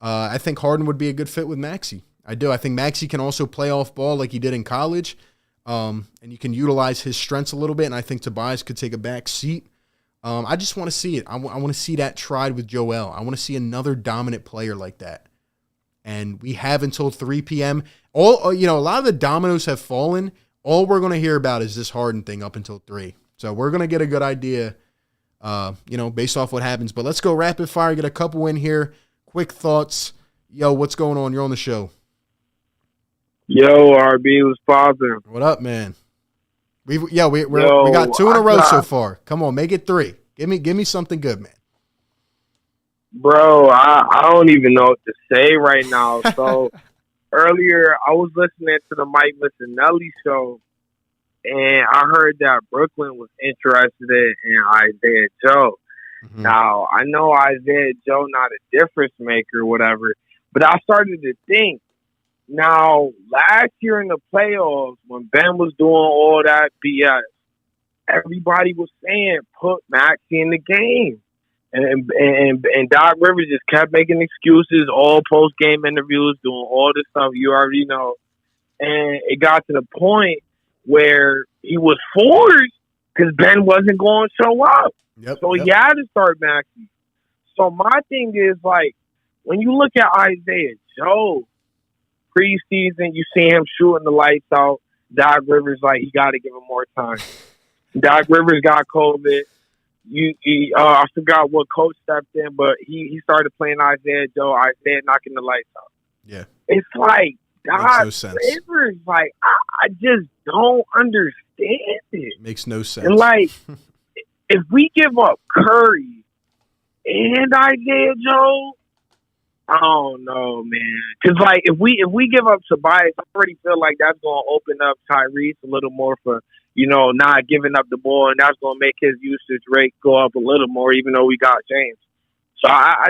I think Harden would be a good fit with Maxey. I do. I think Maxey can also play off ball like he did in college. And you can utilize his strengths a little bit, and I think Tobias could take a back seat. I just want to see it. I want to see that tried with Joel. I want to see another dominant player like that. And we have until 3 p.m. A lot of the dominoes have fallen. All we're going to hear about is this Harden thing up until 3. So we're going to get a good idea, based off what happens. But let's go rapid fire, get a couple in here. Quick thoughts. Yo, what's going on? You're on the show. Yo, RB, what's poppin'? What up, man? We got 2 in a row so far. Come on, make it 3. Give me something good, man. Bro, I don't even know what to say right now. So earlier I was listening to the Mike Missinelli show, and I heard that Brooklyn was interested in Isaiah Joe. Mm-hmm. Now, I know Isaiah Joe not a difference maker or whatever, but I started to think, now, last year in the playoffs, when Ben was doing all that BS, everybody was saying, put Maxey in the game. And Doc Rivers just kept making excuses, all post-game interviews, doing all this stuff you already know. And it got to the point where he was forced because Ben wasn't going to show up. Yep, So he had to start Maxey. So my thing is, like, when you look at Isaiah Joe, preseason, you see him shooting the lights out. Doc Rivers, like, you got to give him more time. Doc Rivers got COVID. I forgot what coach stepped in, but he started playing Isaiah Joe. Isaiah knocking the lights out. Yeah. It's like, Doc no Rivers, like, I just don't understand it. Makes no sense. And, like, if we give up Curry and Isaiah Joe, I don't know, man. Because, like, if we give up Tobias, I already feel like that's going to open up Tyrese a little more for, not giving up the ball, and that's going to make his usage rate go up a little more, even though we got James. So I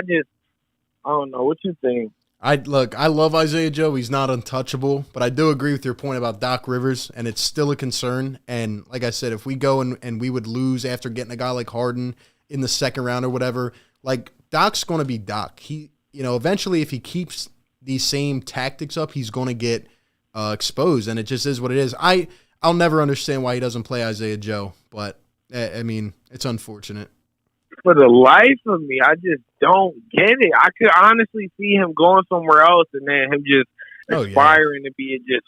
don't know. What you think? I love Isaiah Joe. He's not untouchable, but I do agree with your point about Doc Rivers, and it's still a concern. And like I said, if we go and we would lose after getting a guy like Harden in the second round or whatever, like, Doc's going to be Doc. Eventually, if he keeps these same tactics up, he's going to get exposed, and it just is what it is. I'll never understand why he doesn't play Isaiah Joe, but, I mean, it's unfortunate. For the life of me, I just don't get it. I could honestly see him going somewhere else and then him just aspiring to be just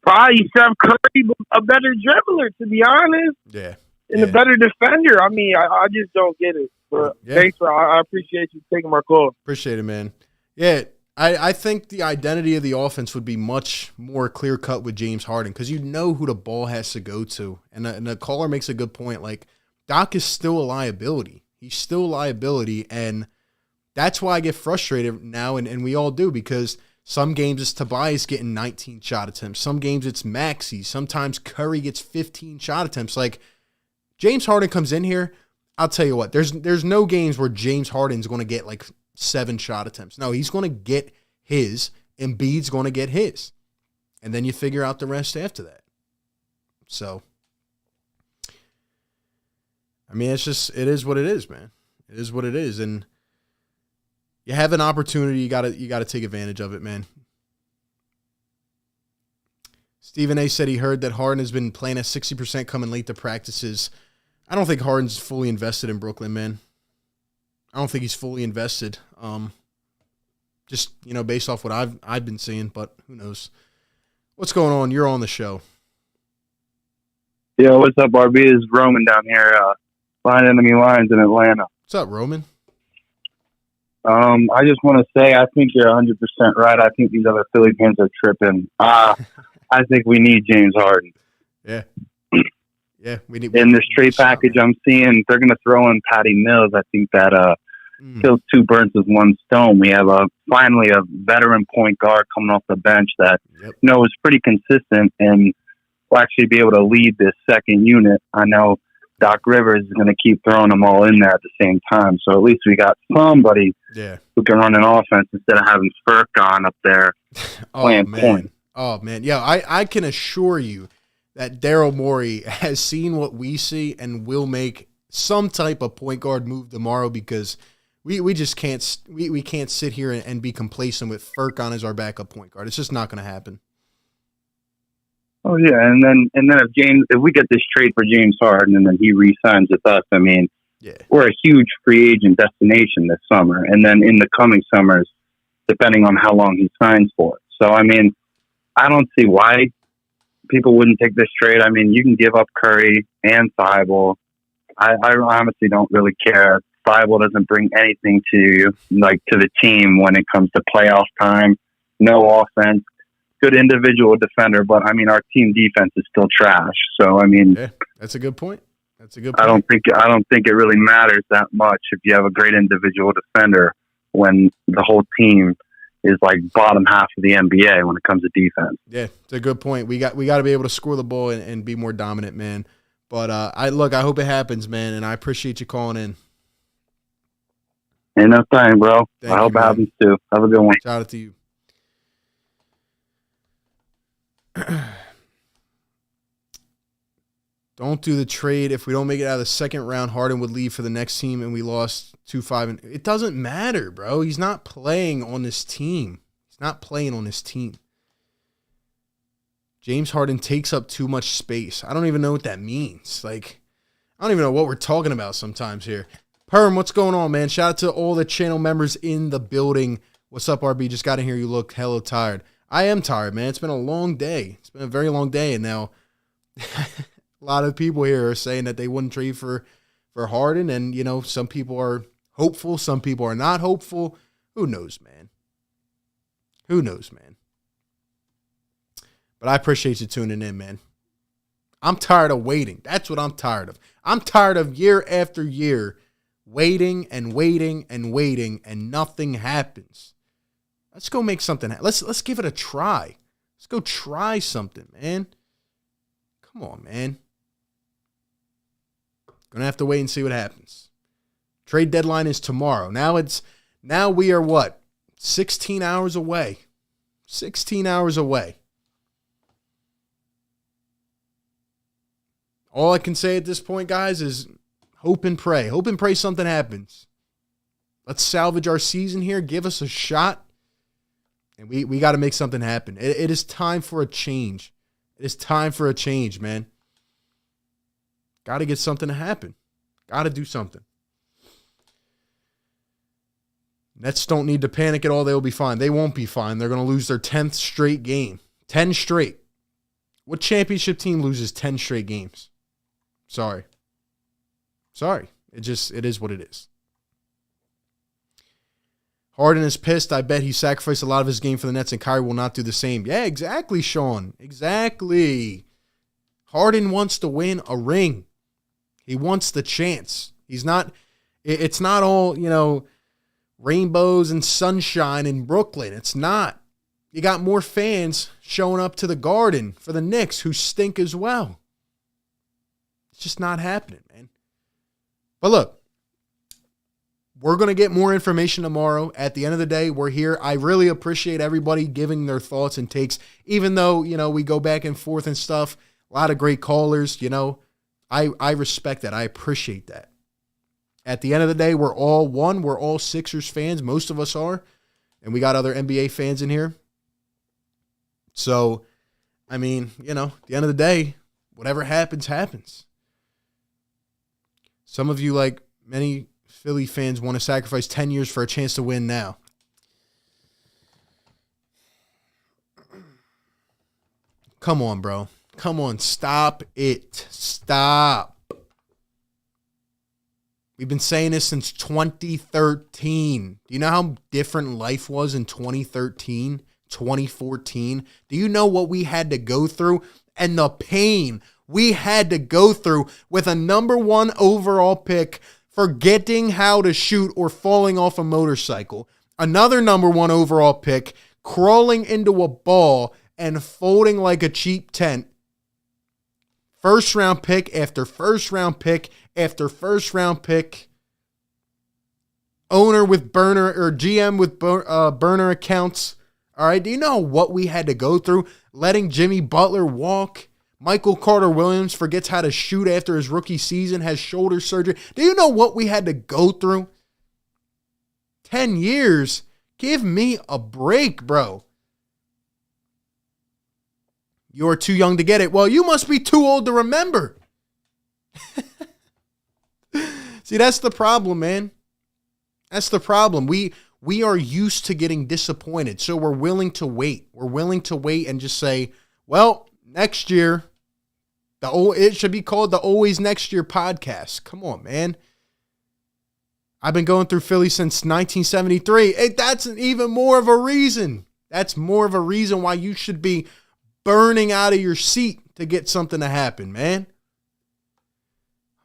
probably Steph Curry, a better dribbler, to be honest. Yeah. And a better defender. I mean, I just don't get it. But thanks I appreciate you taking my call. Appreciate it, man. Yeah, I think the identity of the offense would be much more clear-cut with James Harden because you know who the ball has to go to. And the caller makes a good point. Like, Doc is still a liability. He's still a liability, and that's why I get frustrated now, and we all do, because some games it's Tobias getting 19 shot attempts. Some games it's Maxey. Sometimes Curry gets 15 shot attempts. Like, James Harden comes in here, I'll tell you what, there's no games where James Harden's going to get like 7 shot attempts. No, he's going to get his. Embiid's going to get his. And then you figure out the rest after that. So, I mean, it is what it is, man. It is what it is. And you have an opportunity, you gotta take advantage of it, man. Stephen A. said he heard that Harden has been playing at 60% coming late to practices. I don't think Harden's fully invested in Brooklyn, man. I don't think he's fully invested. Just, based off what I've been seeing, but who knows? What's going on? You're on the show. Yo, what's up, RB? Is Roman down here behind enemy lines in Atlanta. What's up, Roman? I just want to say I think you're 100% right. I think these other Philly fans are tripping. I think we need James Harden. Yeah. Yeah, we need. In this trade package I'm seeing, they're going to throw in Patty Mills. I think that kills 2 birds with 1 stone. We have finally a veteran point guard coming off the bench that is pretty consistent and will actually be able to lead this second unit. I know Doc Rivers is going to keep throwing them all in there at the same time. So at least we got somebody who can run an offense instead of having Furkan up there playing point. Oh, man. Yeah, I can assure you that Daryl Morey has seen what we see and will make some type of point guard move tomorrow because we just can't we can't sit here and be complacent with Furkan as our backup point guard. It's just not going to happen. Oh yeah, and then if we get this trade for James Harden and then he re-signs with us, I mean, we're a huge free agent destination this summer, and then in the coming summers, depending on how long he signs for. So I mean, I don't see why people wouldn't take this trade. I mean, you can give up Curry and Thibault. I honestly don't really care. Thibault doesn't bring anything to you, like to the team when it comes to playoff time. No offense. Good individual defender, but I mean, our team defense is still trash. So I mean, that's a good point. I don't think it really matters that much if you have a great individual defender when the whole team is like bottom half of the NBA when it comes to defense. Yeah, it's a good point. We got to be able to score the ball and be more dominant, man. But I hope it happens, man, and I appreciate you calling in. Ain't no thing, bro. I hope it happens too. Have a good one. Shout out to you. Don't do the trade. If we don't make it out of the second round, Harden would leave for the next team and we lost 2-5. It doesn't matter, bro. He's not playing on this team. James Harden takes up too much space. I don't even know what that means. Like, I don't even know what we're talking about sometimes here. Perm, what's going on, man? Shout out to all the channel members in the building. What's up, RB? Just got in here. You look hella tired. I am tired, man. It's been a long day. It's been a very long day, and now a lot of people here are saying that they wouldn't trade for Harden, and, you know, some people are hopeful. Some people are not hopeful. Who knows, man? Who knows, man? But I appreciate you tuning in, man. I'm tired of waiting. That's what I'm tired of. I'm tired of year after year waiting and waiting and waiting, and nothing happens. Let's go make something happen. Let's give it a try. Let's go try something, man. Come on, man. Gonna have to wait and see what happens. Trade deadline is tomorrow. Now we are what? 16 hours away. 16 hours away. All I can say at this point, guys, is hope and pray. Hope and pray something happens. Let's salvage our season here. Give us a shot. And we got to make something happen. It is time for a change. It is time for a change, man. Got to get something to happen. Got to do something. Nets don't need to panic at all. They'll be fine. They won't be fine. They're going to lose their 10th straight game. 10 straight. What championship team loses 10 straight games? Sorry. It is what it is. Harden is pissed. I bet he sacrificed a lot of his game for the Nets, and Kyrie will not do the same. Yeah, exactly, Sean. Exactly. Harden wants to win a ring. He wants the chance. It's not all, you know, rainbows and sunshine in Brooklyn. It's not. You got more fans showing up to the Garden for the Knicks who stink as well. It's just not happening, man. But look, we're going to get more information tomorrow. At the end of the day, we're here. I really appreciate everybody giving their thoughts and takes, even though, you know, we go back and forth and stuff. A lot of great callers, you know. I respect that. I appreciate that. At the end of the day, we're all one. We're all Sixers fans. Most of us are. And we got other NBA fans in here. So, I mean, you know, at the end of the day, whatever happens, happens. Some of you, like many Philly fans, want to sacrifice 10 years for a chance to win now. Come on, bro. Come on. Stop it. Stop. We've been saying this since 2013. Do you know how different life was in 2013, 2014? Do you know what we had to go through and the pain we had to go through with a number 1 overall pick forgetting how to shoot or falling off a motorcycle? Another number 1 overall pick crawling into a ball and folding like a cheap tent. First round pick after first round pick after first round pick. Owner with burner or GM with burner accounts. All right. Do you know what we had to go through? Letting Jimmy Butler walk. Michael Carter-Williams forgets how to shoot after his rookie season, has shoulder surgery. Do you know what we had to go through? 10 years? Give me a break, bro. You're too young to get it. Well, you must be too old to remember. See, that's the problem, man. That's the problem. We are used to getting disappointed, so we're willing to wait. We're willing to wait and just say, well, next year, it should be called the Always Next Year podcast. Come on, man. I've been going through Philly since 1973. That's even more of a reason. That's more of a reason why you should be burning out of your seat to get something to happen, man.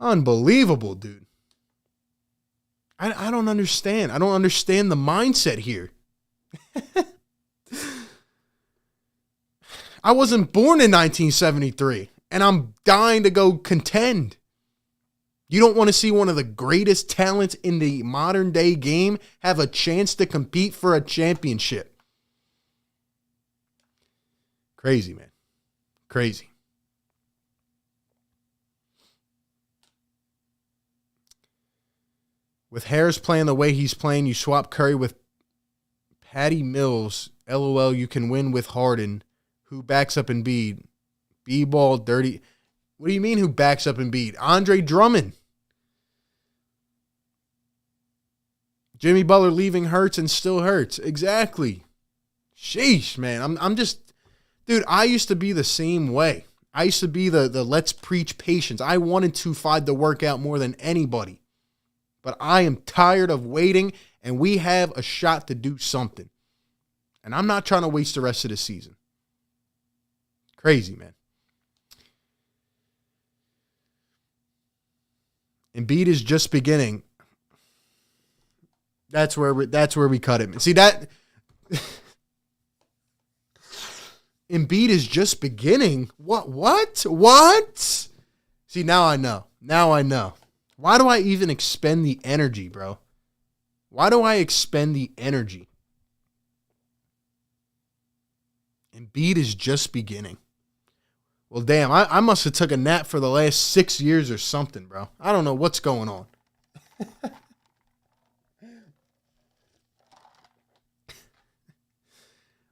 Unbelievable, dude. I don't understand. I don't understand the mindset here. I wasn't born in 1973, and I'm dying to go contend. You don't want to see one of the greatest talents in the modern day game have a chance to compete for a championship. Crazy, man. Crazy. With Harris playing the way he's playing, you swap Curry with Patty Mills. LOL, you can win with Harden. who backs up Embiid? B-ball, dirty. What do you mean who backs up Embiid? Andre Drummond. Jimmy Butler leaving hurts and still hurts. Exactly. Sheesh, man. I'm just, dude, I used to be the same way. I used to be the let's preach patience. I wanted to fight the workout more than anybody. But I am tired of waiting, and we have a shot to do something. And I'm not trying to waste the rest of the season. Crazy, man. Embiid is just beginning. That's where we cut him. See that Embiid is just beginning. What? See, now I know. Why do I even expend the energy, bro? Why do I expend the energy? Embiid is just beginning. Well, damn, I must have took a nap for the last 6 years or something, bro. I don't know what's going on.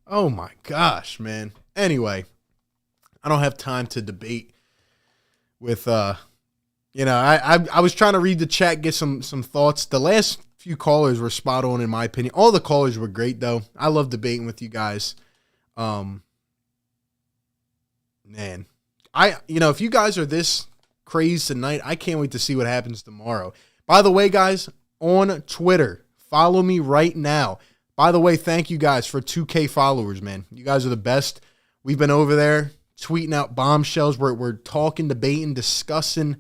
Oh, my gosh, man. Anyway, I don't have time to debate with, I was trying to read the chat, get some thoughts. The last few callers were spot on, in my opinion. All the callers were great, though. I love debating with you guys. Man, if you guys are this crazed tonight, I can't wait to see what happens tomorrow. By the way, guys, on Twitter, follow me right now. By the way, thank you guys for 2K followers, man. You guys are the best. We've been over there tweeting out bombshells. We're talking, debating, discussing.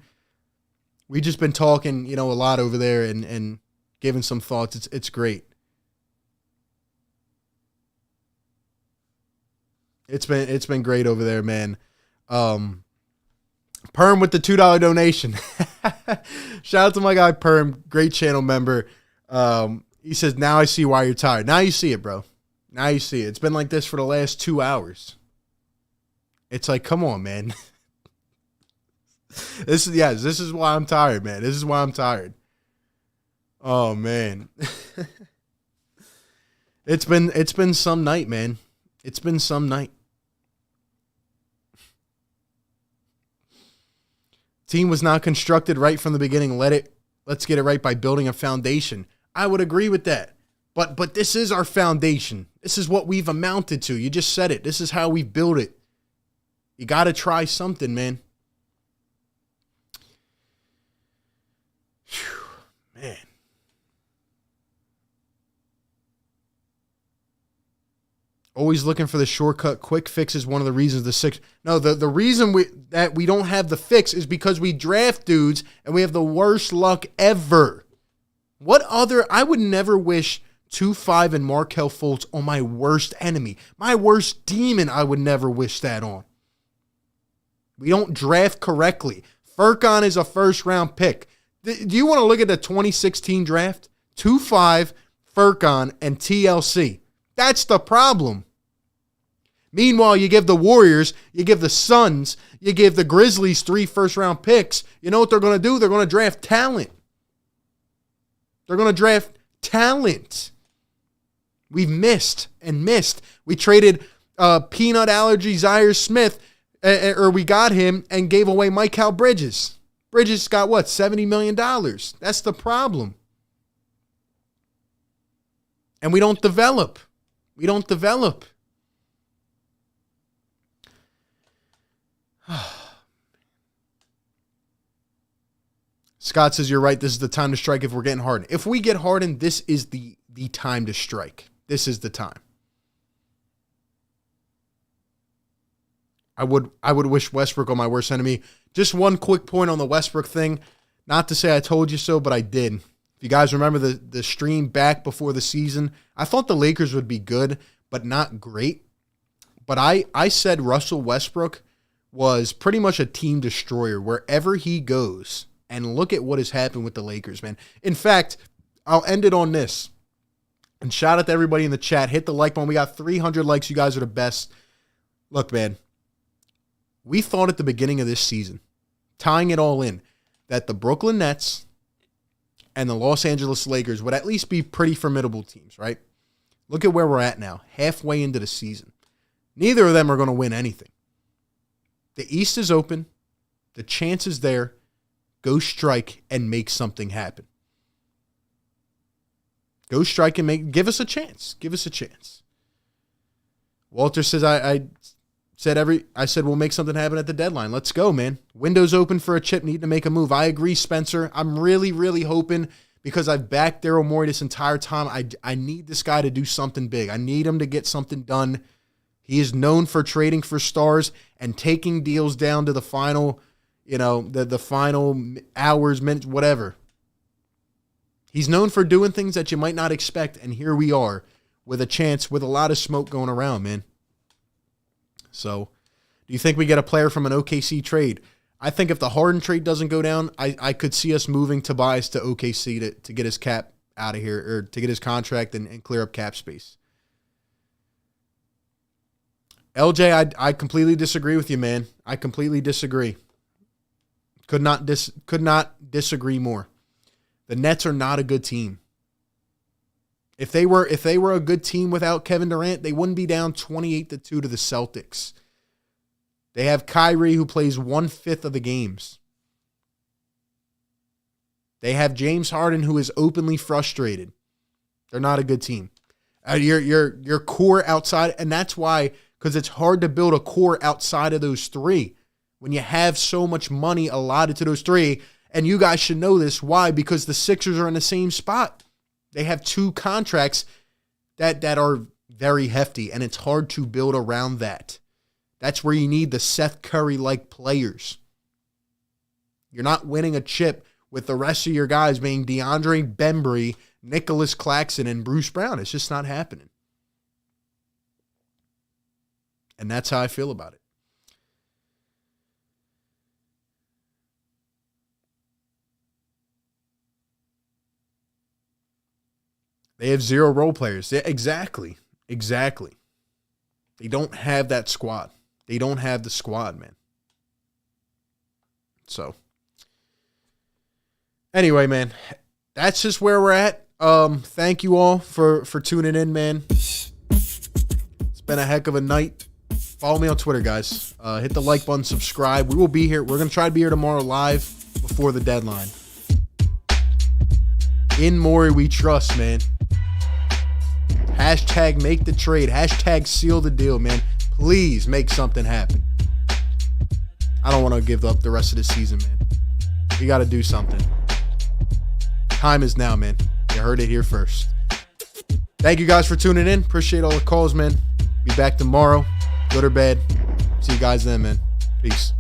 We've just been talking, a lot over there and giving some thoughts. It's great. It's been great over there, man. Perm with the $2 donation. Shout out to my guy Perm, great channel member. He says, now I see why you're tired. Now you see it, bro. Now you see it. It's been like this for the last 2 hours. It's like, come on, man. This is why I'm tired, man. This is why I'm tired. Oh, man. It's been some night, man. It's been some night. Team was not constructed right from the beginning. Let's get it right by building a foundation. I would agree with that. But this is our foundation. This is what we've amounted to. You just said it. This is how we build it. You got to try something, man. Whew, man. Always looking for the shortcut. Quick fix is one of the reasons the reason that we don't have the fix is because we draft dudes and we have the worst luck ever. I would never wish 2-5 and Markelle Fultz on my worst enemy. My worst demon, I would never wish that on. We don't draft correctly. Furkan is a first-round pick. Do you want to look at the 2016 draft? 2-5, Furkan, and TLC. That's the problem. Meanwhile, you give the Warriors, you give the Suns, you give the Grizzlies 3 first-round picks. You know what they're going to do? They're going to draft talent. They're going to draft talent. We've missed. We traded peanut allergy Zaire Smith, or we got him and gave away Mikal Bridges. Bridges got what, $70 million? That's the problem. And we don't develop. Scott says, you're right. This is the time to strike if we're getting Harden. If we get Harden, this is the time to strike. This is the time. I would wish Westbrook on my worst enemy. Just one quick point on the Westbrook thing. Not to say I told you so, but I did. If you guys remember the stream back before the season, I thought the Lakers would be good, but not great. But I said Russell Westbrook was pretty much a team destroyer wherever he goes. And look at what has happened with the Lakers, man. In fact, I'll end it on this. And shout out to everybody in the chat. Hit the like button. We got 300 likes. You guys are the best. Look, man. We thought at the beginning of this season, tying it all in, that the Brooklyn Nets and the Los Angeles Lakers would at least be pretty formidable teams, right? Look at where we're at now, halfway into the season. Neither of them are going to win anything. The East is open. The chance is there. Go strike and make something happen. Go strike and give us a chance. Give us a chance. Walter says, I said we'll make something happen at the deadline. Let's go, man. Window's open for a chip. Need to make a move. I agree, Spencer. I'm really, really hoping, because I've backed Daryl Morey this entire time. I need this guy to do something big. I need him to get something done. He is known for trading for stars and taking deals down to the final, the final hours, minutes, whatever. He's known for doing things that you might not expect, and here we are with a chance, with a lot of smoke going around, man. So, do you think we get a player from an OKC trade? I think if the Harden trade doesn't go down, I could see us moving Tobias to OKC to get his cap out of here, or to get his contract and clear up cap space. LJ, I completely disagree with you, man. I completely disagree. Could not disagree more. The Nets are not a good team. If they were a good team without Kevin Durant, they wouldn't be down 28-2 to the Celtics. They have Kyrie, who plays 1/5 of the games. They have James Harden, who is openly frustrated. They're not a good team. Your core outside, and that's why, because it's hard to build a core outside of those three when you have so much money allotted to those three. And you guys should know this. Why? Because the Sixers are in the same spot. They have 2 contracts that are very hefty, and it's hard to build around that. That's where you need the Seth Curry-like players. You're not winning a chip with the rest of your guys being DeAndre Bembry, Nicholas Claxton, and Bruce Brown. It's just not happening. And that's how I feel about it. They have 0 role players. Exactly. They don't have that squad. They don't have the squad, man. So, anyway, man, that's just where we're at. Thank you all for tuning in, man. It's been a heck of a night. Follow me on Twitter, guys. Hit the like button, subscribe. We will be here. We're going to try to be here tomorrow live before the deadline. In Morey, we trust, man. Hashtag make the trade. Hashtag seal the deal, man. Please make something happen. I don't want to give up the rest of the season, man. We got to do something. Time is now, man. You heard it here first. Thank you guys for tuning in. Appreciate all the calls, man. Be back tomorrow. Good or bad. See you guys then, man. Peace.